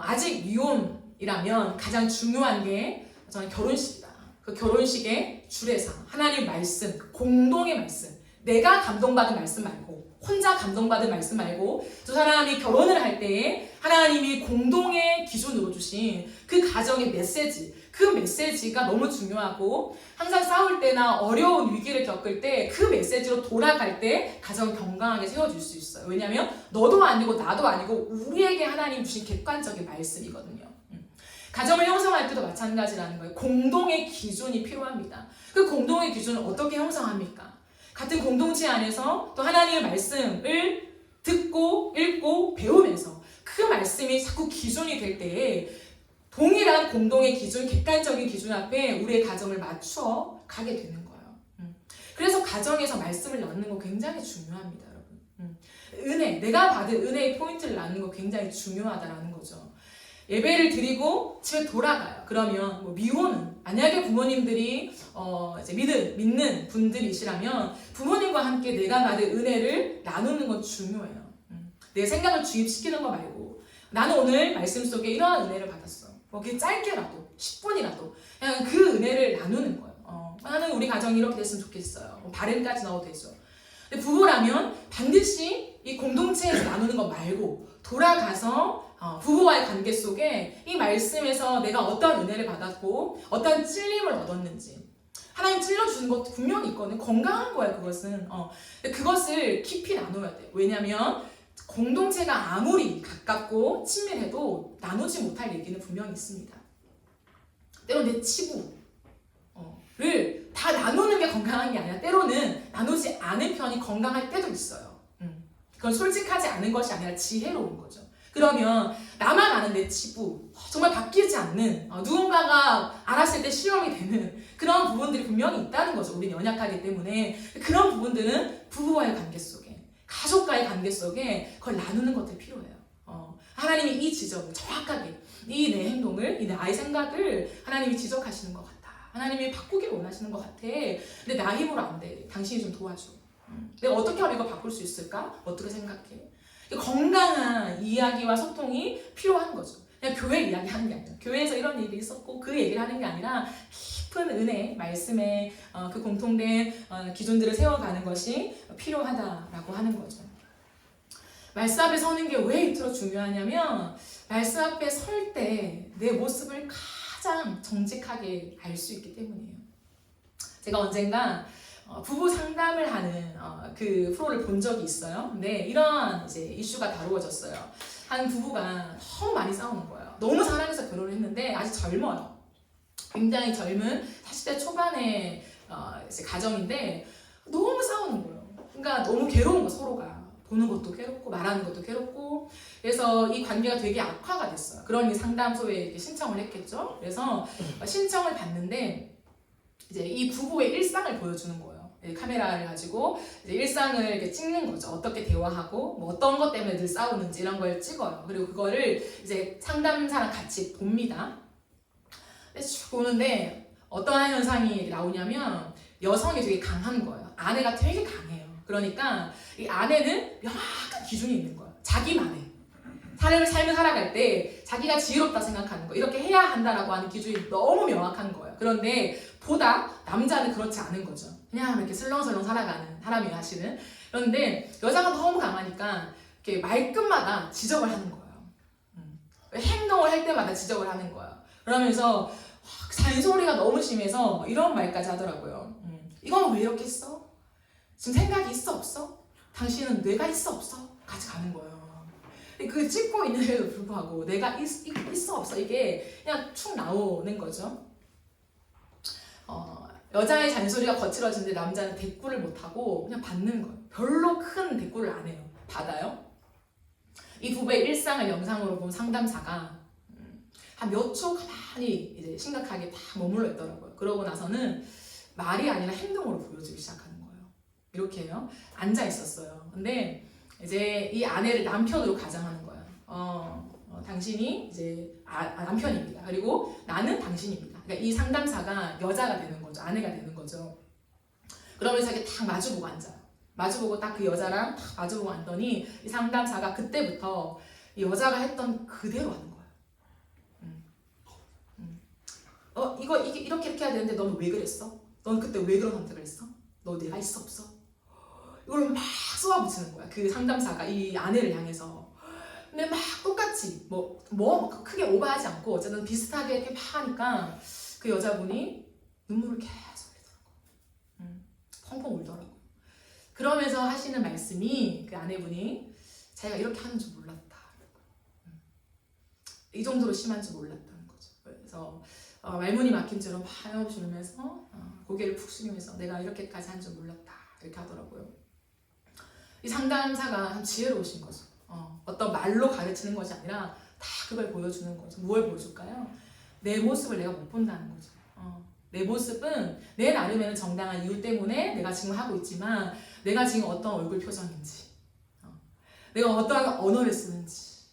아직 미혼이라면 가장 중요한 게 저는 결혼식이다. 그 결혼식의 주례사, 하나님 말씀, 공동의 말씀, 내가 감동받은 말씀 말고 혼자 감동받은 말씀 말고 두 사람이 결혼을 할 때에 하나님이 공동의 기준으로 주신 그 가정의 메시지, 그 메시지가 너무 중요하고 항상 싸울 때나 어려운 위기를 겪을 때 그 메시지로 돌아갈 때 가정 건강하게 세워줄 수 있어요. 왜냐하면 너도 아니고 나도 아니고 우리에게 하나님 주신 객관적인 말씀이거든요. 가정을 형성할 때도 마찬가지라는 거예요. 공동의 기준이 필요합니다. 그 공동의 기준은 어떻게 형성합니까? 같은 공동체 안에서 또 하나님의 말씀을 듣고 읽고 배우면서 그 말씀이 자꾸 기준이 될 때에 동일한 공동의 기준, 객관적인 기준 앞에 우리의 가정을 맞춰 가게 되는 거예요. 그래서 가정에서 말씀을 나누는 거 굉장히 중요합니다, 여러분. 은혜, 내가 받은 은혜의 포인트를 나누는 거 굉장히 중요하다라는 거죠. 예배를 드리고 집에 돌아가요. 그러면 미혼은 만약에 부모님들이 이제 믿는 분들이시라면 부모님과 함께 내가 받은 은혜를 나누는 건 중요해요. 내 생각을 주입시키는 거 말고 나는 오늘 말씀 속에 이러한 은혜를 받았어. 그게 짧게라도 10분이라도 그냥 그 은혜를 나누는 거예요. 나는 우리 가정이 이렇게 됐으면 좋겠어요. 바램까지 넣어도 되죠. 근데 부부라면 반드시 이 공동체에서 나누는 거 말고 돌아가서 부부와의 관계 속에 이 말씀에서 내가 어떤 은혜를 받았고 어떤 찔림을 얻었는지 하나님 찔러주는 것도 분명히 있거든요. 건강한 거예요, 그것은. 근데 그것을 깊이 나눠야 돼요. 왜냐하면 공동체가 아무리 가깝고 친밀해도 나누지 못할 얘기는 분명히 있습니다. 때로는 내 치부를 다 나누는 게 건강한 게 아니라 때로는 나누지 않은 편이 건강할 때도 있어요. 그건 솔직하지 않은 것이 아니라 지혜로운 거죠. 그러면 나만 아는 내 치부, 정말 바뀌지 않는 누군가가 알았을 때 시험이 되는 그런 부분들이 분명히 있다는 거죠. 우리는 연약하기 때문에 그런 부분들은 부부와의 관계 속에 가족과의 관계 속에 그걸 나누는 것들이 필요해요. 하나님이 이 지적을 정확하게 이 내 행동을, 이 내 아이 생각을 하나님이 지적하시는 것 같다. 하나님이 바꾸길 원하시는 것 같아. 근데 나 힘으로 안 돼. 당신이 좀 도와줘. 내가 어떻게 하면 이거 바꿀 수 있을까? 어떻게 생각해? 건강한 이야기와 소통이 필요한 거죠. 그냥 교회 이야기하는 게 아니라 교회에서 이런 일이 있었고 그 얘기를 하는 게 아니라 깊은 은혜, 말씀의 그 공통된 기준들을 세워가는 것이 필요하다라고 하는 거죠. 말씀 앞에 서는 게 왜 이토록 중요하냐면 말씀 앞에 설 때 내 모습을 가장 정직하게 알 수 있기 때문이에요. 제가 언젠가 부부 상담을 하는 그 프로를 본 적이 있어요. 근데 이런 이제 이슈가 다루어졌어요. 한 부부가 너무 많이 싸우는 거예요. 너무 사랑해서 결혼을 했는데 아직 젊어요. 굉장히 젊은 40대 초반의 이제 가정인데 너무 싸우는 거예요. 그러니까 너무 괴로운 거 서로가. 보는 것도 괴롭고 말하는 것도 괴롭고 그래서 이 관계가 되게 악화가 됐어요. 그러니 상담소에 이렇게 신청을 했겠죠. 그래서 신청을 받는데 이제 이 부부의 일상을 보여주는 거예요. 카메라를 가지고 이제 일상을 이렇게 찍는 거죠. 어떻게 대화하고 뭐 어떤 것 때문에 늘 싸우는지 이런 걸 찍어요. 그리고 그거를 이제 상담사랑 같이 봅니다. 쭉 보는데 어떠한 현상이 나오냐면 여성이 되게 강한 거예요. 아내가 되게 강해요. 그러니까 이 아내는 명확한 기준이 있는 거예요. 자기만의 삶을 살아갈 때 자기가 지혜롭다 생각하는 거 이렇게 해야 한다라고 하는 기준이 너무 명확한 거예요. 그런데 보다 남자는 그렇지 않은 거죠. 그냥 이렇게 슬렁슬렁 살아가는 사람이에요, 사실은. 그런데 여자가 너무 강하니까 이렇게 말끝마다 지적을 하는 거예요. 행동을 할 때마다 지적을 하는 거예요. 그러면서 잔소리가 너무 심해서 이런 말까지 하더라고요. 이건 왜 이렇게 했어? 지금 생각이 있어 없어? 당신은 뇌가 있어 없어? 같이 가는 거예요. 그 찍고 있는데도 불구하고 내가 있어 없어 이게 그냥 툭 나오는 거죠. 여자의 잔소리가 거칠어지는데 남자는 대꾸를 못하고 그냥 받는 거예요. 별로 큰 대꾸를 안 해요. 받아요. 이 부부의 일상을 영상으로 본 상담사가 한 몇 초 가만히 이제 심각하게 딱 머물러 있더라고요. 그러고 나서는 말이 아니라 행동으로 보여주기 시작하는 거예요. 이렇게 해요. 앉아 있었어요. 근데 이제 이 아내를 남편으로 가장하는 거예요. 당신이 이제 남편입니다. 그리고 나는 당신입니다. 그러니까 이 상담사가 여자가 되는 거죠. 아내가 되는 거죠. 그러면서 이렇게 딱 마주보고 앉아요. 마주보고 딱 그 여자랑 딱 마주보고 앉더니 이 상담사가 그때부터 이 여자가 했던 그대로 하는 거예요. 이게 이렇게 해야 되는데 너는 왜 그랬어? 넌 그때 왜 그런 선택을 했어? 너 내가 있어 없어? 이걸 막 쏘아붙이는 거야. 그 상담사가 이 아내를 향해서. 근데 막 똑같이 뭐 크게 오버하지 않고 어쨌든 비슷하게 이렇게 막 하니까 그 여자분이 눈물을 계속 흘리더라고요. 펑펑 울더라고요. 그러면서 하시는 말씀이 그 아내분이 자기가 이렇게 하는 줄 몰랐다. 이 정도로 심한 줄 몰랐다는 거죠. 그래서 말문이 막힌 채로 하염없이 울면서 고개를 푹 숙이면서 내가 이렇게까지 한 줄 몰랐다 이렇게 하더라고요. 이 상담사가 참 지혜로우신 거죠. 어떤 말로 가르치는 것이 아니라 다 그걸 보여주는 거죠. 무엇을 보여줄까요? 내 모습을 내가 못 본다는 거죠. 내 모습은 내 나름에는 정당한 이유 때문에 내가 지금 하고 있지만 내가 지금 어떤 얼굴 표정인지 내가 어떠한 언어를 쓰는지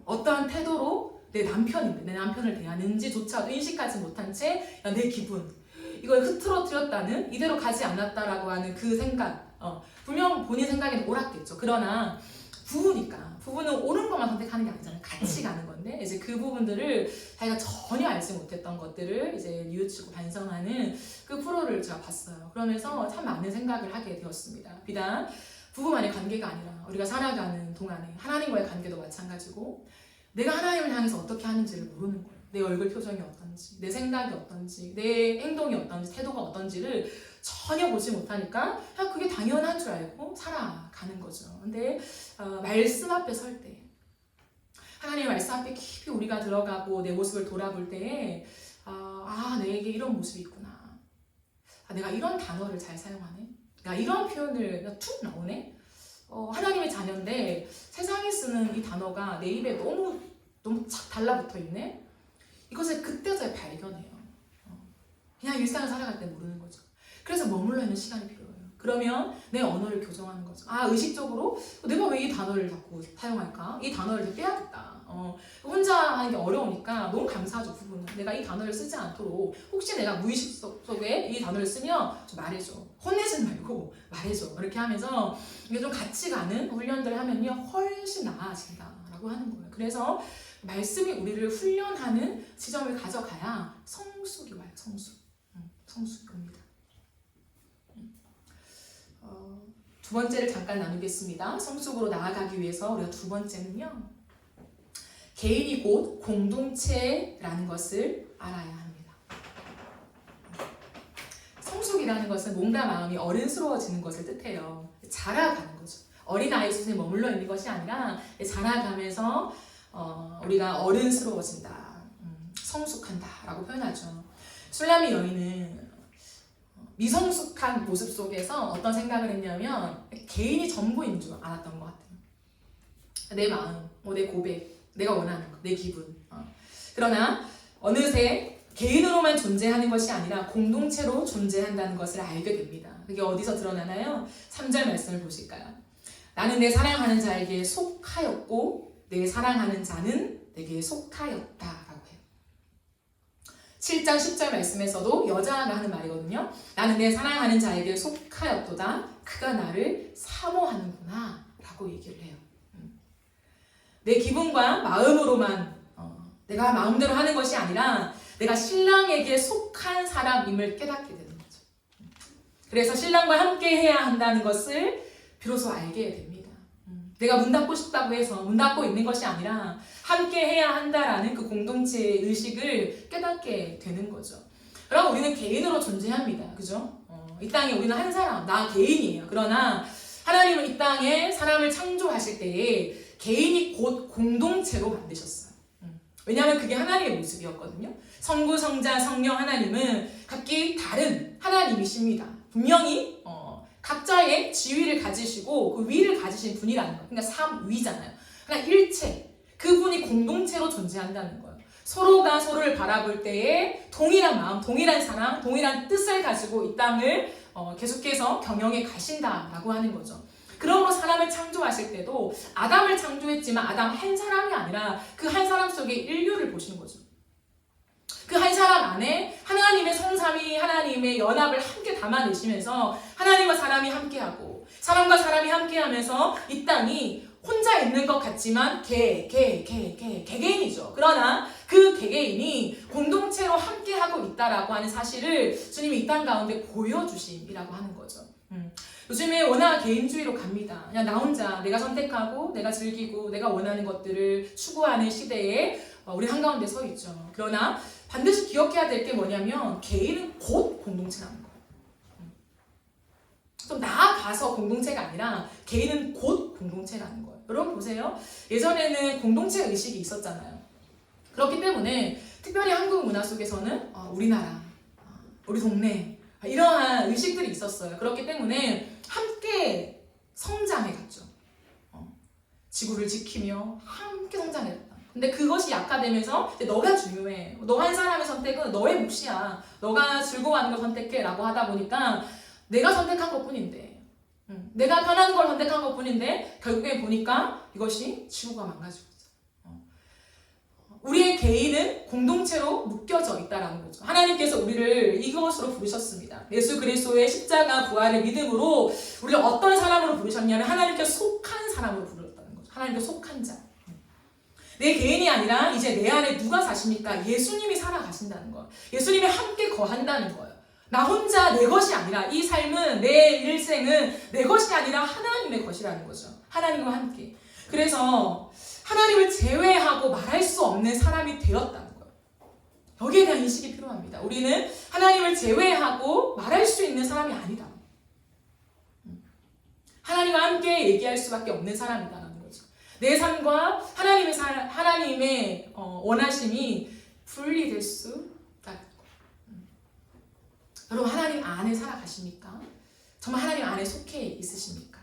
어떠한 태도로 내 남편을 대하는지조차도 인식하지 못한 채 내 기분 이걸 흐트러뜨렸다는 이대로 가지 않았다라고 하는 그 생각 분명 본인 생각에는 옳았겠죠. 그러나 부부는 옳은 것만 선택하는 게 아니잖아요. 같이 가는 건데 이제 그 부분들을 자기가 전혀 알지 못했던 것들을 이제 뉘우치고 반성하는 그 프로를 제가 봤어요. 그러면서 참 많은 생각을 하게 되었습니다. 비단 부부만의 관계가 아니라 우리가 살아가는 동안에 하나님과의 관계도 마찬가지고 내가 하나님을 향해서 어떻게 하는지를 모르는 거예요. 내 얼굴 표정이 어떤지, 내 생각이 어떤지, 내 행동이 어떤지, 태도가 어떤지를 전혀 보지 못하니까 그냥 그게 당연한 줄 알고 살아가는 거죠. 근데 말씀 앞에 설 때, 하나님의 말씀 앞에 깊이 우리가 들어가고 내 모습을 돌아볼 때에 내게 이런 모습이 있구나. 내가 이런 단어를 잘 사용하네. 내가 이런 표현을 툭 나오네. 하나님의 자녀인데 세상에 쓰는 이 단어가 내 입에 너무 착 달라붙어 있네. 이것을 그때서야 발견해요. 그냥 일상을 살아갈 때 모르는 거죠. 그래서 머물러 있는 시간이 필요해요. 그러면 내 언어를 교정하는 거죠. 의식적으로 내가 왜 이 단어를 자꾸 사용할까? 이 단어를 빼야겠다. 혼자 하는 게 어려우니까 너무 감사하죠, 부부는. 내가 이 단어를 쓰지 않도록 혹시 내가 무의식 속에 이 단어를 쓰면 좀 말해줘. 혼내지 말고 말해줘. 이렇게 하면서 이게 좀 같이 가는 훈련들을 하면요 훨씬 나아진다라고 하는 거예요. 그래서 말씀이 우리를 훈련하는 지점을 가져가야 성숙이 와요. 성숙입니다. 두 번째를 잠깐 나누겠습니다. 성숙으로 나아가기 위해서 우리가 두 번째는요. 개인이 곧 공동체라는 것을 알아야 합니다. 성숙이라는 것은 몸과 마음이 어른스러워지는 것을 뜻해요. 자라가는 거죠. 어린아이 수준에 머물러 있는 것이 아니라 자라가면서 우리가 어른스러워진다, 성숙한다 라고 표현하죠. 술라미 여인은 미성숙한 모습 속에서 어떤 생각을 했냐면 개인이 전부인 줄 알았던 것 같아요. 내 마음, 내 고백, 내가 원하는 거, 내 기분. 그러나 어느새 개인으로만 존재하는 것이 아니라 공동체로 존재한다는 것을 알게 됩니다. 그게 어디서 드러나나요? 3절 말씀을 보실까요? 나는 내 사랑하는 자에게 속하였고 내 사랑하는 자는 내게 속하였다 라고 해요. 7장 10절 말씀에서도 여자가 하는 말이거든요. 나는 내 사랑하는 자에게 속하였도다. 그가 나를 사모하는구나 라고 얘기를 해요. 내 기분과 마음으로만 내가 마음대로 하는 것이 아니라 내가 신랑에게 속한 사람임을 깨닫게 되는 거죠. 그래서 신랑과 함께 해야 한다는 것을 비로소 알게 됩니다. 내가 문 닫고 싶다고 해서 문 닫고 있는 것이 아니라 함께 해야 한다라는 그 공동체의 의식을 깨닫게 되는 거죠. 그럼 우리는 개인으로 존재합니다. 그죠? 이 땅에 우리는 한 사람, 나 개인이에요. 그러나 하나님은 이 땅에 사람을 창조하실 때에 개인이 곧 공동체로 만드셨어요. 왜냐하면 그게 하나님의 모습이었거든요. 성부, 성자, 성령 하나님은 각기 다른 하나님이십니다. 분명히 각자의 지위를 가지시고 그 위를 가지신 분이라는 거예요. 그러니까 삼위잖아요. 그러니까 일체, 그분이 공동체로 존재한다는 거예요. 서로가 서로를 바라볼 때에 동일한 마음, 동일한 사랑, 동일한 뜻을 가지고 이 땅을 계속해서 경영해 가신다라고 하는 거죠. 그러므로 사람을 창조하실 때도 아담을 창조했지만 아담 한 사람이 아니라 그 한 사람 속에 인류를 보신 거죠. 그 한 사람 안에 하나님의 성삼위 하나님의 연합을 함께 담아내시면서 하나님과 사람이 함께하고 사람과 사람이 함께하면서 이 땅이 혼자 있는 것 같지만 개개인이죠. 그러나 그 개개인이 공동체로 함께하고 있다라고 하는 사실을 주님이 이 땅 가운데 보여주심이라고 하는 거죠. 요즘에 워낙 개인주의로 갑니다. 그냥 나 혼자 내가 선택하고 내가 즐기고 내가 원하는 것들을 추구하는 시대에 우리 한가운데 서 있죠. 그러나 반드시 기억해야 될 게 뭐냐면 개인은 곧 공동체라는 거예요. 좀 나아가서 공동체가 아니라 개인은 곧 공동체라는 거예요. 여러분 보세요. 예전에는 공동체 의식이 있었잖아요. 그렇기 때문에 특별히 한국 문화 속에서는 우리나라, 우리 동네 이러한 의식들이 있었어요. 그렇기 때문에 함께 성장해 갔죠. 지구를 지키며 함께 성장했다. 근데 그것이 약화되면서 이제 너가 중요해. 너 한 사람의 선택은 너의 몫이야. 너가 즐거워하는 걸 선택해 라고 하다 보니까 내가 선택한 것뿐인데 내가 편한 걸 선택한 것뿐인데 결국에 보니까 이것이 지구가 망가지고 있어. 우리의 개인은 공동체로 묶여져 있다라는 거죠. 하나님께서 우리를 이것으로 부르셨습니다. 예수 그리스도의 십자가 부활의 믿음으로 우리를 어떤 사람으로 부르셨냐면 하나님께 속한 사람으로 부르셨다는 거죠. 하나님께 속한 자. 내 개인이 아니라 이제 내 안에 누가 사십니까? 예수님이 살아가신다는 거예요. 예수님이 함께 거한다는 거예요. 나 혼자 내 것이 아니라 이 삶은 내 일생은 내 것이 아니라 하나님의 것이라는 거죠. 하나님과 함께. 그래서 하나님을 제외하고 말할 수 없는 사람이 되었다는 거예요. 여기에 대한 인식이 필요합니다. 우리는 하나님을 제외하고 말할 수 있는 사람이 아니다. 하나님과 함께 얘기할 수밖에 없는 사람이다라는 거죠. 내 삶과 하나님의 원하심이 분리될 수 여러분 하나님 안에 살아가십니까? 정말 하나님 안에 속해 있으십니까?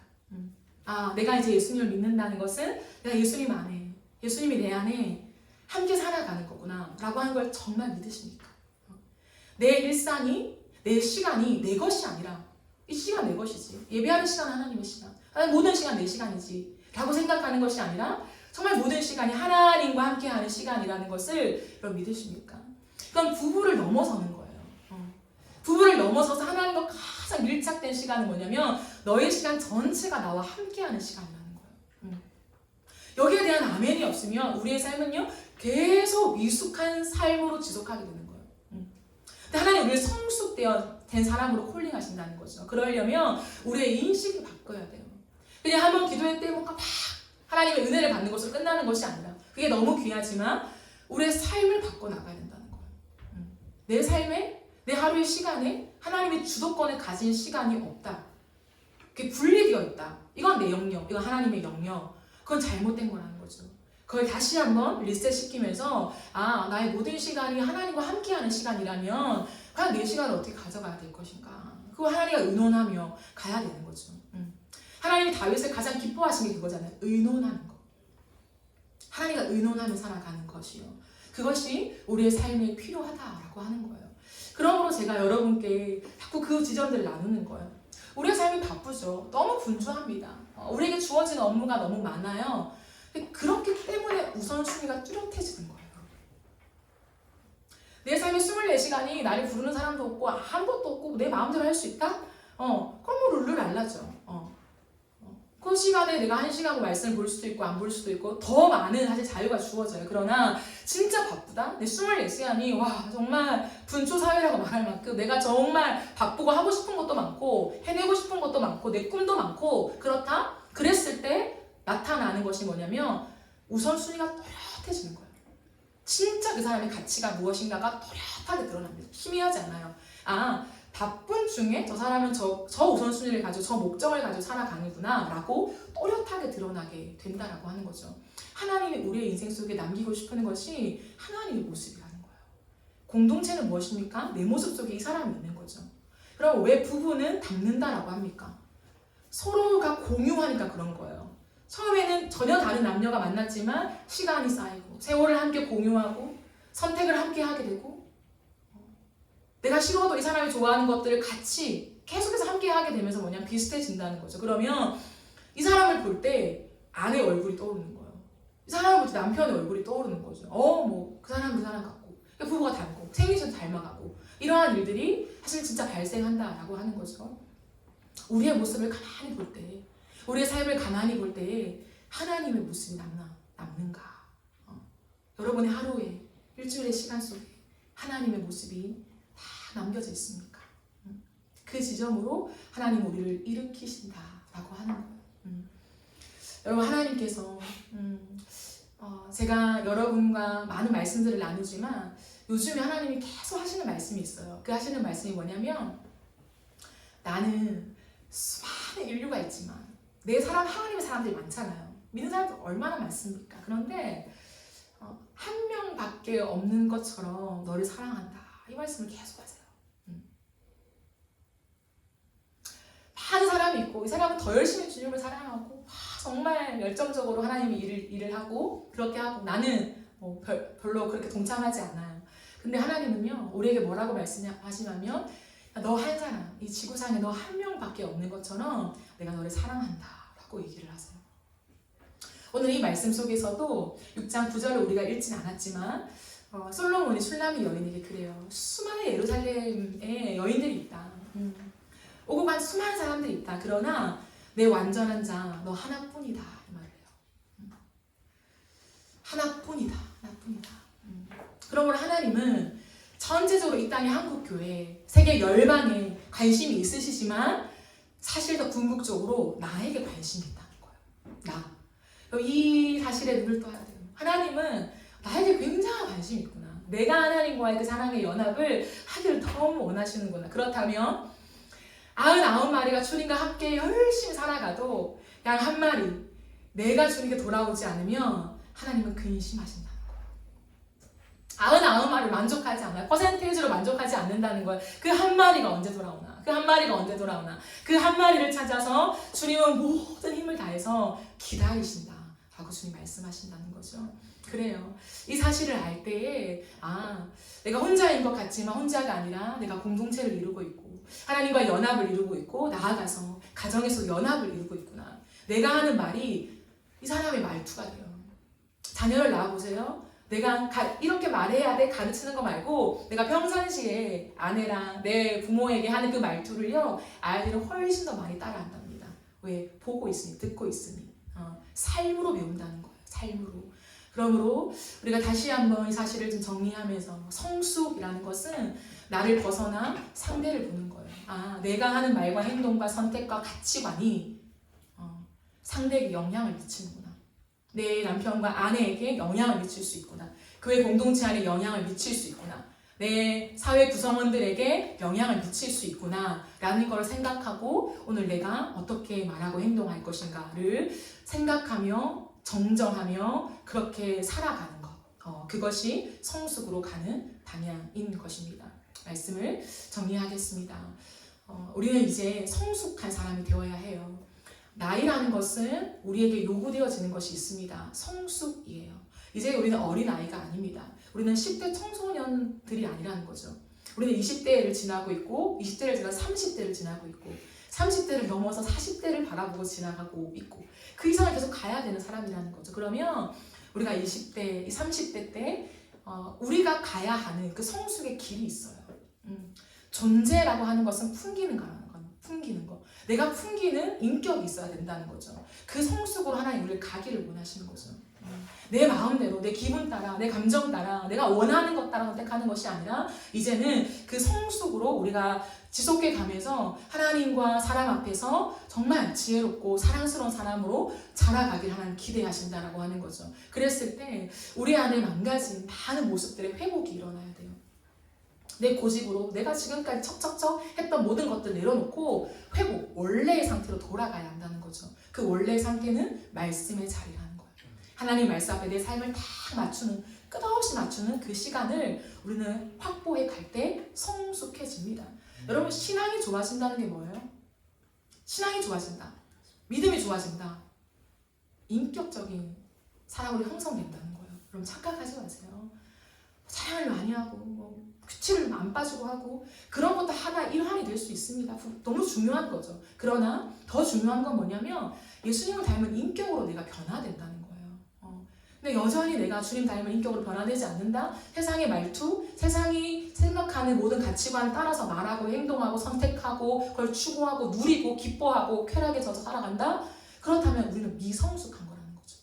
내가 이제 예수님을 믿는다는 것은 내가 예수님 안에, 예수님이 내 안에 함께 살아가는 거구나 라고 하는 걸 정말 믿으십니까? 내 일상이, 내 시간이 내 것이 아니라 이 시간 내 것이지. 예배하는 시간은 하나님의 시간. 모든 시간 내 시간이지 라고 생각하는 것이 아니라 정말 모든 시간이 하나님과 함께하는 시간이라는 것을 여러분 믿으십니까? 그럼 부부를 넘어서는 거예요. 부부를 넘어서서 하나님과 가장 밀착된 시간은 뭐냐면 너의 시간 전체가 나와 함께하는 시간이라는 거예요. 여기에 대한 아멘이 없으면 우리의 삶은요 계속 미숙한 삶으로 지속하게 되는 거예요. 근데 하나님 우리를 성숙된 사람으로 콜링하신다는 거죠. 그러려면 우리의 인식이 바꿔야 돼요. 그냥 한번 기도했을 때 뭔가 막 하나님의 은혜를 받는 것으로 끝나는 것이 아니라 그게 너무 귀하지만 우리의 삶을 바꿔나가야 된다는 거예요. 내 삶에 내 하루의 시간에 하나님의 주도권을 가진 시간이 없다. 그게 분리되어 있다. 이건 내 영역, 이건 하나님의 영역. 그건 잘못된 거라는 거죠. 그걸 다시 한번 리셋시키면서 나의 모든 시간이 하나님과 함께하는 시간이라면 과연 내 시간을 어떻게 가져가야 될 것인가. 그거 하나님과 의논하며 가야 되는 거죠. 하나님이 다윗을 가장 기뻐하신 게 그거잖아요. 의논하는 거. 하나님과 의논하며 살아가는 것이요. 그것이 우리의 삶에 필요하다라고 하는 거예요. 그러므로 제가 여러분께 자꾸 그 지점들을 나누는 거예요. 우리의 삶이 바쁘죠. 너무 분주합니다. 우리에게 주어지는 업무가 너무 많아요. 그렇기 때문에 우선순위가 뚜렷해지는 거예요. 내 삶의 24시간이 나를 부르는 사람도 없고 아무것도 없고 내 마음대로 할 수 있다? 그럼 뭐 룰루랄라죠. 그 시간에 내가 1시간 말씀을 볼 수도 있고 안 볼 수도 있고 더 많은 사실 자유가 주어져요. 그러나 진짜 바쁘다? 내 24시간이 와 정말 분초사회라고 말할 만큼 내가 정말 바쁘고 하고 싶은 것도 많고 해내고 싶은 것도 많고 내 꿈도 많고 그렇다? 그랬을 때 나타나는 것이 뭐냐면 우선순위가 또렷해지는 거예요. 진짜 그 사람의 가치가 무엇인가가 또렷하게 드러납니다. 희미하지 않아요. 바쁜 중에 저 사람은 저 우선순위를 가지고 저 목적을 가지고 살아가는구나 라고 또렷하게 드러나게 된다라고 하는 거죠. 하나님이 우리의 인생 속에 남기고 싶은 것이 하나님의 모습이라는 거예요. 공동체는 무엇입니까? 내 모습 속에 이 사람이 있는 거죠. 그럼 왜 부부는 닮는다라고 합니까? 서로가 공유하니까 그런 거예요. 처음에는 전혀 다른 남녀가 만났지만 시간이 쌓이고 세월을 함께 공유하고 선택을 함께 하게 되고 내가 싫어도 이 사람이 좋아하는 것들을 같이 계속해서 함께 하게 되면서 뭐냐면 비슷해진다는 거죠. 그러면 이 사람을 볼 때 아내 얼굴이 떠오르는 거예요. 이 사람을 볼 때 남편의 얼굴이 떠오르는 거죠. 그 사람 같고 부부가 닮고 생리도 닮아가고 이러한 일들이 사실 진짜 발생한다라고 하는 거죠. 우리의 모습을 가만히 볼 때 우리의 삶을 가만히 볼 때 하나님의 모습이 남는가? 여러분의 하루에 일주일의 시간 속에 하나님의 모습이 다 남겨져 있습니까? 그 지점으로 하나님 우리를 일으키신다라고 하는 거예요. 여러분 하나님께서 제가 여러분과 많은 말씀들을 나누지만 요즘에 하나님이 계속 하시는 말씀이 있어요. 그 하시는 말씀이 뭐냐면 나는 수많은 인류가 있지만 내 사람 하나님의 사람들이 많잖아요. 믿는 사람들 얼마나 많습니까? 그런데 한 명밖에 없는 것처럼 너를 사랑한다. 이 말씀을 계속 하세요. 많은 사람이 있고 이 사람은 더 열심히 주님을 사랑하고 정말 열정적으로 하나님의 일을 하고 그렇게 하고 나는 별로 그렇게 동참하지 않아요. 근데 하나님은요 우리에게 뭐라고 말씀하시냐면 너 한 사람, 이 지구상에 너 한 명밖에 없는 것처럼 내가 너를 사랑한다 라고 얘기를 하세요. 오늘 이 말씀 속에서도 6장 9절을 우리가 읽진 않았지만 솔로몬이 슐라미 여인에게 그래요. 수많은 예루살렘에 여인들이 있다. 오고 간 수많은 사람들이 있다. 그러나 내 완전한 자 너 하나뿐이다 이 말을 해요. 하나뿐이다. 그러므로 하나님은 전체적으로 이 땅의 한국교회 세계 열방에 관심이 있으시지만 사실 더 궁극적으로 나에게 관심이 있다는 거예요. 이 사실에 눈을 떠야 돼요. 하나님은 나에게 굉장한 관심이 있구나. 내가 하나님과의 그 사랑의 연합을 하기를 너무 원하시는구나. 그렇다면 99마리가 주님과 함께 열심히 살아가도 양 한 마리 내가 주님께 돌아오지 않으면 하나님은 근심하신다는 거예요. 99마리 만족하지 않아요. 퍼센테이지로 만족하지 않는다는 거예요. 그 한 마리가 언제 돌아오나. 그 한 마리를 찾아서 주님은 모든 힘을 다해서 기다리신다 라고 주님 말씀하신다는 거죠. 그래요. 이 사실을 알 때에 내가 혼자인 것 같지만 혼자가 아니라 내가 공동체를 이루고 있고 하나님과 연합을 이루고 있고 나아가서 가정에서 연합을 이루고 있구나. 내가 하는 말이 이 사람의 말투가 돼요. 자녀를 낳아보세요. 내가 이렇게 말해야 돼 가르치는 거 말고 내가 평상시에 아내랑 내 부모에게 하는 그 말투를요 아이들은 훨씬 더 많이 따라한답니다. 왜? 보고 있으니 듣고 있으니 삶으로 배운다는 거예요. 삶으로. 그러므로 우리가 다시 한번 이 사실을 좀 정리하면서 성숙이라는 것은 나를 벗어나 상대를 보는 거예요. 내가 하는 말과 행동과 선택과 가치관이 상대에게 영향을 미치는구나. 내 남편과 아내에게 영향을 미칠 수 있구나. 교회 공동체 안에 영향을 미칠 수 있구나. 내 사회 구성원들에게 영향을 미칠 수 있구나 라는 걸 생각하고 오늘 내가 어떻게 말하고 행동할 것인가를 생각하며 정정하며 그렇게 살아가는 것. 그것이 성숙으로 가는 방향인 것입니다. 말씀을 정리하겠습니다. 우리는 이제 성숙한 사람이 되어야 해요. 나이라는 것은 우리에게 요구되어지는 것이 있습니다. 성숙이에요. 이제 우리는 어린아이가 아닙니다. 우리는 10대 청소년들이 아니라는 거죠. 우리는 20대를 지나고 있고 20대를 지나 30대를 지나고 있고 30대를 넘어서 40대를 바라보고 지나가고 있고 그 이상을 계속 가야 되는 사람이라는 거죠. 그러면 우리가 20대, 30대 때 우리가 가야 하는 그 성숙의 길이 있어요. 존재라고 하는 것은 풍기는 거라는 거. 풍기는 거. 내가 풍기는 인격이 있어야 된다는 거죠. 그 성숙으로 하나님 우리를 가기를 원하시는 거죠. 내 마음대로, 내 기분 따라, 내 감정 따라, 내가 원하는 것 따라 선택하는 것이 아니라 이제는 그 성숙으로 우리가 지속해 가면서 하나님과 사람 앞에서 정말 지혜롭고 사랑스러운 사람으로 자라가길 하나님 기대하신다라고 하는 거죠. 그랬을 때 우리 안에 망가진 많은 모습들의 회복이 일어나야 돼요. 내 고집으로 내가 지금까지 척척척 했던 모든 것들 내려놓고 회복, 원래의 상태로 돌아가야 한다는 거죠. 그 원래의 상태는 말씀의 자리라는 거예요. 하나님 말씀 앞에 내 삶을 다 맞추는, 끝없이 맞추는 그 시간을 우리는 확보해 갈 때 성숙해집니다. 여러분, 신앙이 좋아진다는 게 뭐예요? 신앙이 좋아진다. 믿음이 좋아진다. 인격적인 사람으로 형성된다는 거예요. 여러분, 착각하지 마세요. 사랑을 많이 하고 규칙을 안 빠지고 하고 그런 것도 하나 일환이 될 수 있습니다. 너무 중요한 거죠. 그러나 더 중요한 건 뭐냐면 예수님을 닮은 인격으로 내가 변화된다는 거예요. 근데 여전히 내가 주님 닮은 인격으로 변화되지 않는다? 세상의 말투, 세상이 생각하는 모든 가치관을 따라서 말하고 행동하고 선택하고 그걸 추구하고 누리고 기뻐하고 쾌락에 젖어 살아간다? 그렇다면 우리는 미성숙한 거라는 거죠.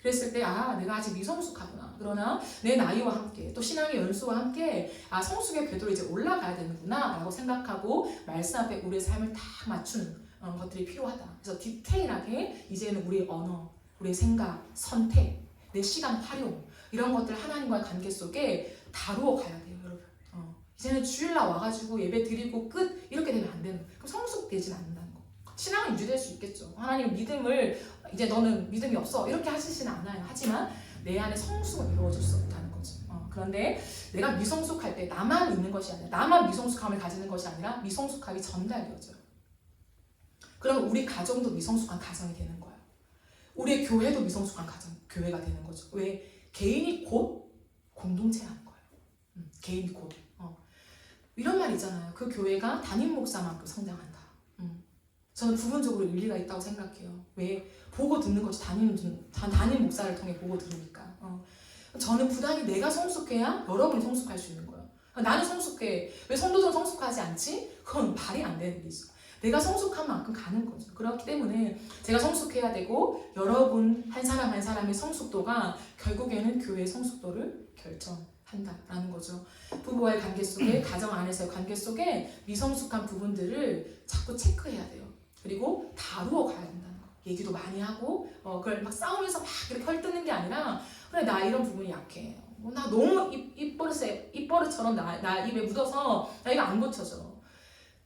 그랬을 때 내가 아직 미성숙하구나. 그러나 내 나이와 함께 또 신앙의 연수와 함께 성숙의 궤도로 이제 올라가야 되는구나 라고 생각하고 말씀 앞에 우리의 삶을 다 맞추는 것들이 필요하다. 그래서 디테일하게 이제는 우리의 언어, 우리의 생각, 선택, 내 시간 활용 이런 것들 하나님과의 관계 속에 다루어 가야 돼요, 여러분. 이제는 주일날 와가지고 예배 드리고 끝 이렇게 되면 안 되는 거예요. 그럼 성숙되진 않는다는 거. 신앙은 유지될 수 있겠죠. 하나님 믿음을 이제 너는 믿음이 없어 이렇게 하시지는 않아요. 하지만 내 안에 성숙은 이루어질 수 없다는 거죠. 그런데 내가 미성숙할 때 나만 있는 것이 아니라 나만 미성숙함을 가지는 것이 아니라 미성숙함이 전달되어져요. 그럼 우리 가정도 미성숙한 가정이 되는 거예요. 우리의 교회도 미성숙한 교회가 되는 거죠. 왜? 개인이 곧 공동체라는 거예요. 개인이 곧. 이런 말 있잖아요. 그 교회가 담임 목사만큼 성장한다. 저는 부분적으로 일리가 있다고 생각해요. 왜? 보고 듣는 것이 담임 목사를 통해 보고 들으니까. 저는 부단히 내가 성숙해야 여러분이 성숙할 수 있는 거예요. 나는 성숙해. 왜 성도들은 성숙하지 않지? 그건 말이 안 되는 일이죠. 내가 성숙한 만큼 가는 거죠. 그렇기 때문에 제가 성숙해야 되고 여러분 한 사람 한 사람의 성숙도가 결국에는 교회의 성숙도를 결정한다라는 거죠. 부부와의 관계 속에, 가정 안에서의 관계 속에 미성숙한 부분들을 자꾸 체크해야 돼요. 그리고 다루어 가야 된다는 거. 얘기도 많이 하고 그걸 막 싸우면서 막 이렇게 헐뜯는 게 아니라 그래, 나 이런 부분이 약해. 나 너무 입버릇처럼 나 입에 묻어서 나 이거 안 고쳐져.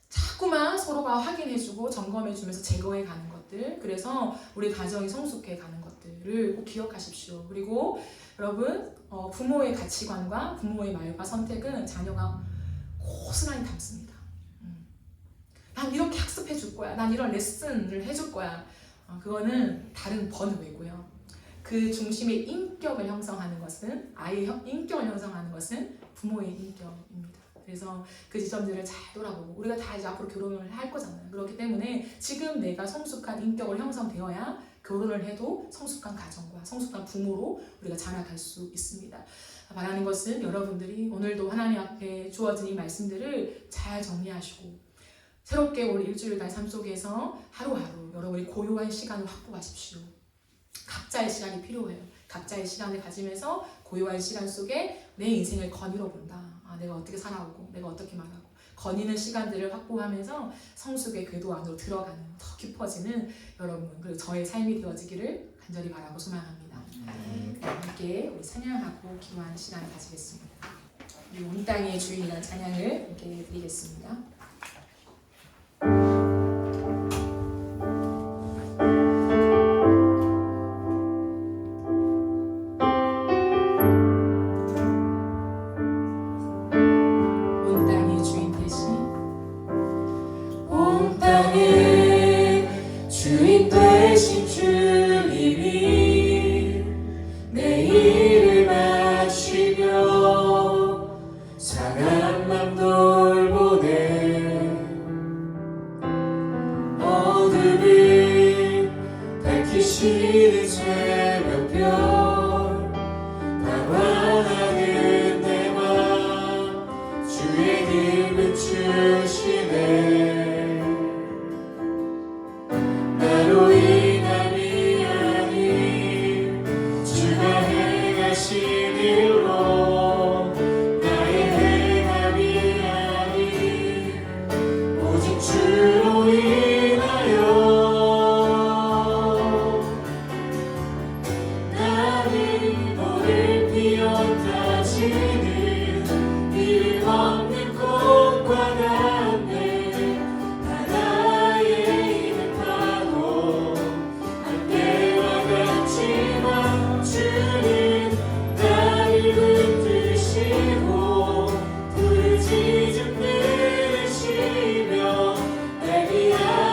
자꾸만 서로가 확인해주고 점검해주면서 제거해가는 것들. 그래서 우리 가정이 성숙해 가는 것들을 꼭 기억하십시오. 그리고 여러분, 부모의 가치관과 부모의 말과 선택은 자녀가 고스란히 담습니다. 난 이렇게 학습해 줄 거야. 난 이런 레슨을 해줄 거야. 그거는 다른 번외고요. 그 중심의 인격을 형성하는 것은, 아이의 인격을 형성하는 것은 부모의 인격입니다. 그래서 그 지점들을 잘 돌아보고, 우리가 다 이제 앞으로 결혼을 할 거잖아요. 그렇기 때문에 지금 내가 성숙한 인격을 형성되어야 결혼을 해도 성숙한 가정과 성숙한 부모로 우리가 자라갈 수 있습니다. 바라는 것은 여러분들이 오늘도 하나님 앞에 주어진 이 말씀들을 잘 정리하시고 새롭게 올 일주일간 삶 속에서 하루하루 여러분이 고요한 시간을 확보하십시오. 각자의 시간이 필요해요. 각자의 시간을 가지면서 고요한 시간 속에 내 인생을 거닐어 본다. 내가 어떻게 살아오고 내가 어떻게 말하고 거니는 시간들을 확보하면서 성숙의 궤도 안으로 들어가는 더 깊어지는 여러분 그리고 저의 삶이 되어지기를 간절히 바라고 소망합니다. 함께 우리 찬양하고 기도하는 시간을 가지겠습니다. 우리 온 땅의 주인이라는 찬양을 함께 드리겠습니다. 온 나로 인함이 아닌 주가 행하신 일로 나의 행함이 아닌 오직 주로 인하여 나는 너를 피었다 지는 이름 없는 꽃과 같네 바다에 있는 파도 안개와 같지만 주는 나를 붙드시고 부르짖음 들으시며 날 위하여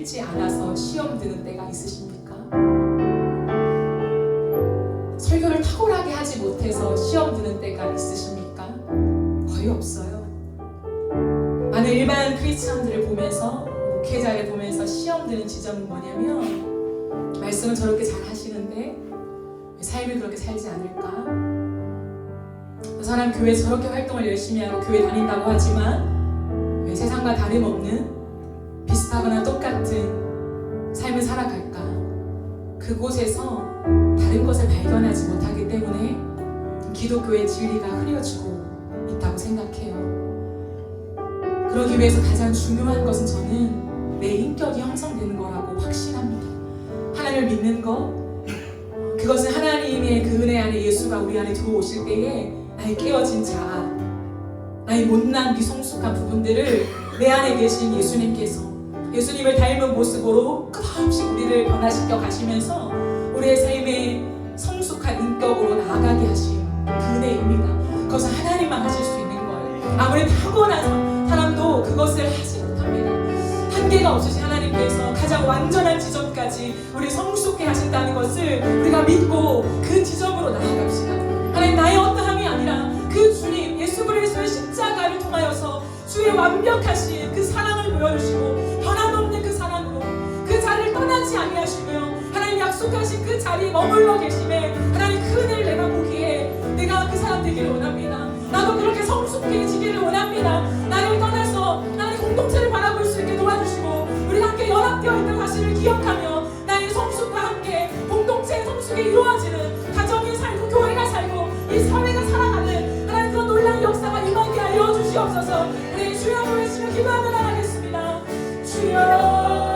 살지 않아서 시험 드는 때가 있으십니까? 설교를 탁월하게 하지 못해서 시험 드는 때가 있으십니까? 거의 없어요. 많은 일반 크리스천들을 보면서, 목회자를 보면서 시험 드는 지점은 뭐냐면, 말씀은 저렇게 잘 하시는데 왜 삶을 그렇게 살지 않을까? 그 사람 교회 저렇게 활동을 열심히 하고 교회 다닌다고 하지만 왜 세상과 다름없는 비슷하거나 똑같은 삶을 살아갈까? 그곳에서 다른 것을 발견하지 못하기 때문에 기독교의 진리가 흐려지고 있다고 생각해요. 그러기 위해서 가장 중요한 것은 저는 내 인격이 형성되는 거라고 확신합니다. 하나님을 믿는 것, 그것은 하나님의 그 은혜 안에 예수가 우리 안에 들어오실 때에 나의 깨어진 자아, 나의 못난 미성숙한 부분들을 내 안에 계신 예수님을 닮은 모습으로 끝없이 우리를 변화시켜 가시면서 우리의 삶의 성숙한 인격으로 나아가게 하신 그 은혜입니다. 그것은 하나님만 하실 수 있는 거예요. 아무리 타고난 사람도 그것을 하지 못합니다. 한계가 없으신 하나님께서 가장 완전한 지점까지 우리 성숙해 하신다는 것을 우리가 믿고 그 지점으로 나아갑시다. 하나님, 나의 어떠함이 아니라 그 주님 예수 그리스도의 십자가를 통하여서 주의 완벽하신 그 사랑을 보여주시고 변함없는 그 사랑으로 그 자리를 떠나지 아니하시며 하나님 약속하신 그 자리에 머물러 계심에 하나님 그 은혜를 내가 보기에 내가 그 사람 되기를 원합니다. 나도 그렇게 성숙해지기를 원합니다. 나를 떠나서 하나님 공동체를 바라볼 수 있게 도와주시고 우리가 함께 연합되어 있는 사실을 기억하며 나의 성숙과 함께 공동체의 성숙이 이루어지는 가정이 살고 교회가 살고 이 사회가 살아가는 하나님 그런 놀라운 역사가 임하게 하여 주시옵소서. 우리 주여 외치며 기도하며 나가겠습니다. 주여,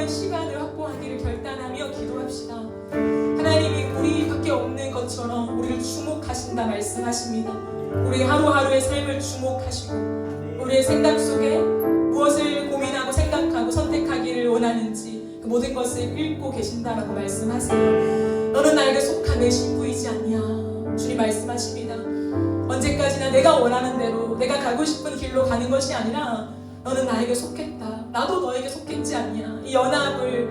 시간을 확보하기를 결단하며 기도합시다. 하나님이 우리밖에 없는 것처럼 우리를 주목하신다 말씀하십니다. 우리 하루하루의 삶을 주목하시고 우리의 생각 속에 무엇을 고민하고 생각하고 선택하기를 원하는지 그 모든 것을 읽고 계신다라고 말씀하세요. 너는 나에게 속한 내 신부이지 않냐 주님 말씀하십니다. 언제까지나 내가 원하는 대로 내가 가고 싶은 길로 가는 것이 아니라 너는 나에게 속했다. 나도 너에게 속했지 않냐. 이 연합을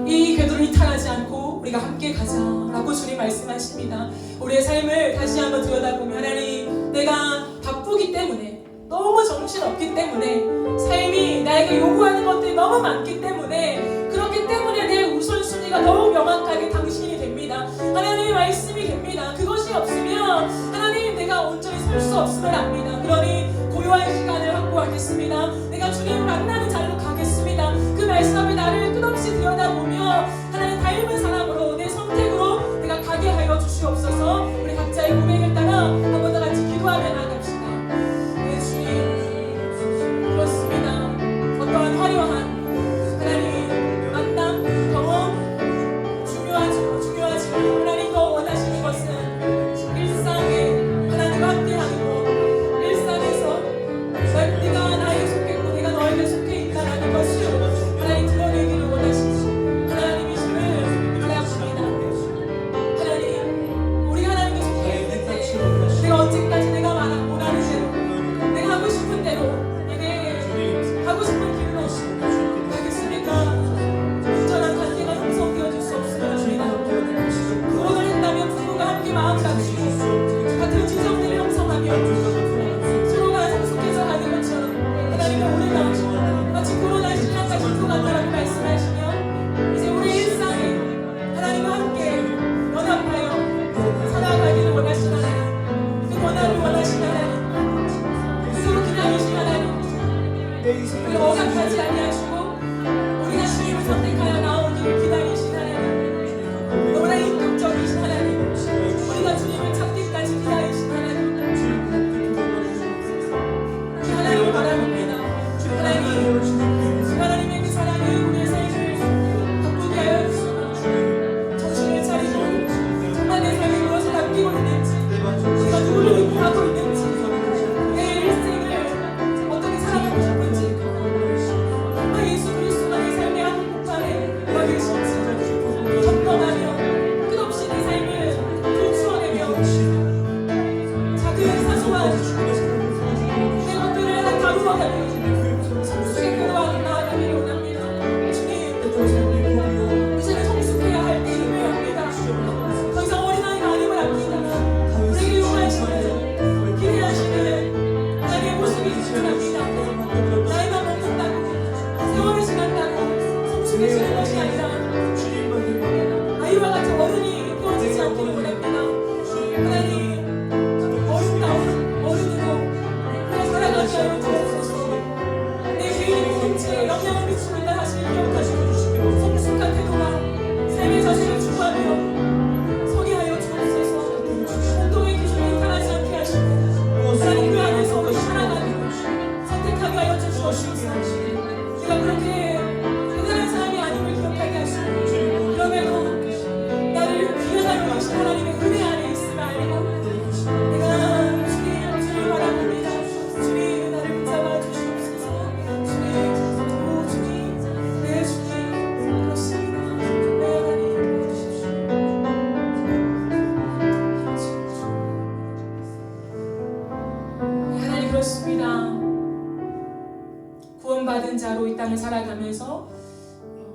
이 궤도를 이탈하지 않고 우리가 함께 가자라고 주님 말씀하십니다. 우리의 삶을 다시 한번 들여다보면 하나님 내가 바쁘기 때문에 너무 정신없기 때문에 삶이 나에게 요구하는 것들이 너무 많기 때문에 그렇기 때문에 내 우선순위가 더욱 명확하게 당신이 됩니다. 하나님의 말씀이 됩니다. 그것이 없으면 하나님 내가 온전히 설 수 없음을 압니다. 그러니 고요한 시간을 확보하겠습니다. 내가 주님을 만나는 자리로 가겠습니다. 그 말씀 앞에 나를 끝없이 들여다보며 하나님 닮은 사람으로 내 선택으로 내가 가게 하여 주시옵소서. 우리 각자의 고백을 따라 한 번 더 같이 기도하며 나갑시다. 네 주님 그렇습니다. 어떠한 화려한 하나님 만남 경험 중요하지만 하나님 더 원하시는 것은 일상에 하나님과 함께하는 것 일상에서 네가 나에게 속했고 내가 너에게 속해 있다라는 것을 하나님 드러내기를 원하시는 하나님이심을 기대합니다. 하나님 우리가 하나님께 속해 있는데 내가 언제까지 내가 원하는 대로 내가 하고 싶은 대로 내게 하고 싶은 길로 가겠습니까? 온전한 관계가 형성되어질 수 없음을 압니다. 그러을 했다면 부부가 함께 마음 같이 같은 지점들을 형성하며 서로가 성숙해서 가는 것처럼 하나님의 우리가 마치 코로나 신랑과 신부 같다라고 말씀하시며 이제 우리 일상에 하나님과 함께 연합하여 살아가기를 원하시는 하나님 그 원함을 원하시는 하나님 스스로 기다리시는 하나님 그리고 억압하지 아니하시고 우리가 주님을 선택하여 나오기를 기다리시는 하나님 너무나 인격적이신 하나님 우리가 주님을 찾기까지 기다리시는 하나님 그 하나님을 바라봅니다. 하나님의 그 사랑이 우리의 삶을 바꾸게 하여 주시고 정신을 차리고 정말 내 삶에 무엇을 남기고 있는지 내가 누구를 믿고 하고 있는지 내 일생을 어떻게 살아가고 싶은지 정말 예수 그리스도가 내 삶의 한 폭발에 와 계신지 점검하며 끝없이 내 삶을 들추어내며 작은 사소한 내 것들을 다루어가며 성숙의 궤도와 나아가기를 원합니다. 주님 이제는 성숙해야 할 때임을 압니다. 더 이상 어린아이가 아님을 압니다. 우리에게 요구하시는 기대하시는 하나님의 모습이 있음을 압니다. 나이가 먹는다고 세월이 지난다고 성숙해지는 것이 아니라 아이와 같은 어른이 되어지지 않기를 원합니다. 하나님 자로 이 땅을 살아가면서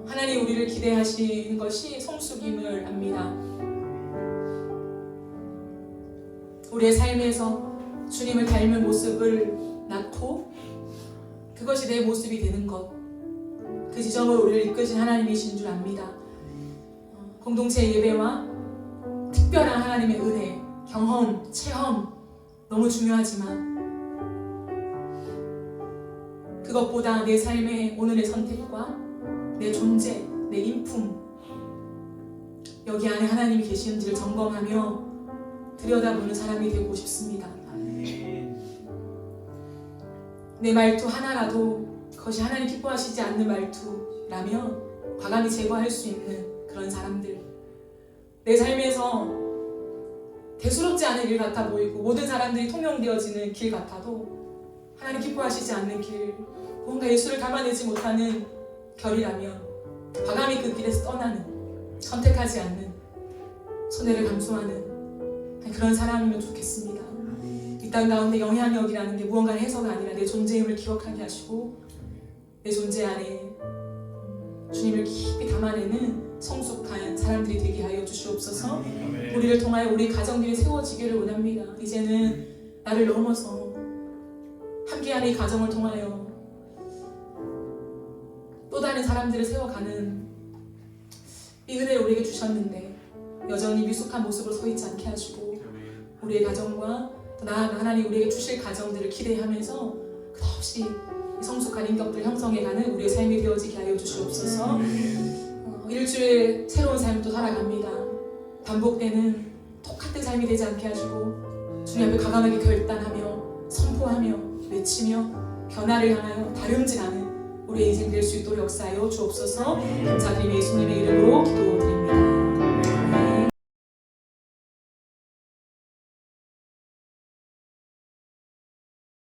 하나님 우리를 기대하시는 것이 성숙임을 압니다. 우리의 삶에서 주님을 닮은 모습을 낳고 그것이 내 모습이 되는 것, 그 지점으로 우리를 이끄신 하나님이신 줄 압니다. 공동체 예배와 특별한 하나님의 은혜, 경험, 체험 너무 중요하지만 그것보다 내 삶의 오늘의 선택과 내 존재, 내 인품, 여기 안에 하나님이 계시는지를 점검하며 들여다보는 사람이 되고 싶습니다. 내 말투 하나라도 그것이 하나님 기뻐하시지 않는 말투라면 과감히 제거할 수 있는 그런 사람들, 내 삶에서 대수롭지 않은 일 같아 보이고 모든 사람들이 통용되어지는 길 같아도 하나님 기뻐하시지 않는 길, 뭔가 예수를 담아내지 못하는 결이라면 과감히 그 길에서 떠나는, 선택하지 않는, 손해를 감수하는 그런 사람이면 좋겠습니다. 이 땅 가운데 영향력이라는 게 무언가를 해서가 아니라 내 존재임을 기억하게 하시고 내 존재 안에 주님을 깊이 담아내는 성숙한 사람들이 되게 하여 주시옵소서. 우리를 통하여 우리 가정들이 세워지기를 원합니다. 이제는 나를 넘어서 함께하는 이 가정을 통하여 또 다른 사람들을 세워가는 이 은혜를 우리에게 주셨는데 여전히 미숙한 모습으로 서 있지 않게 하시고 우리의 가정과 또 나아가 하나님 우리에게 주실 가정들을 기대하면서 끝없이 성숙한 인격들 형성해가는 우리의 삶이 되어지게 하여 주시옵소서. 일주일 새로운 삶도 살아갑니다. 반복되는 똑같은 삶이 되지 않게 하시고 주님 앞에 과감하게 결단하며 선포하며 외치며 변화를 향하여 다름질하는 우리의 인생 될 수 있도록 역사하여 주옵소서. 감사드리며 예수님의 이름으로 기도드립니다.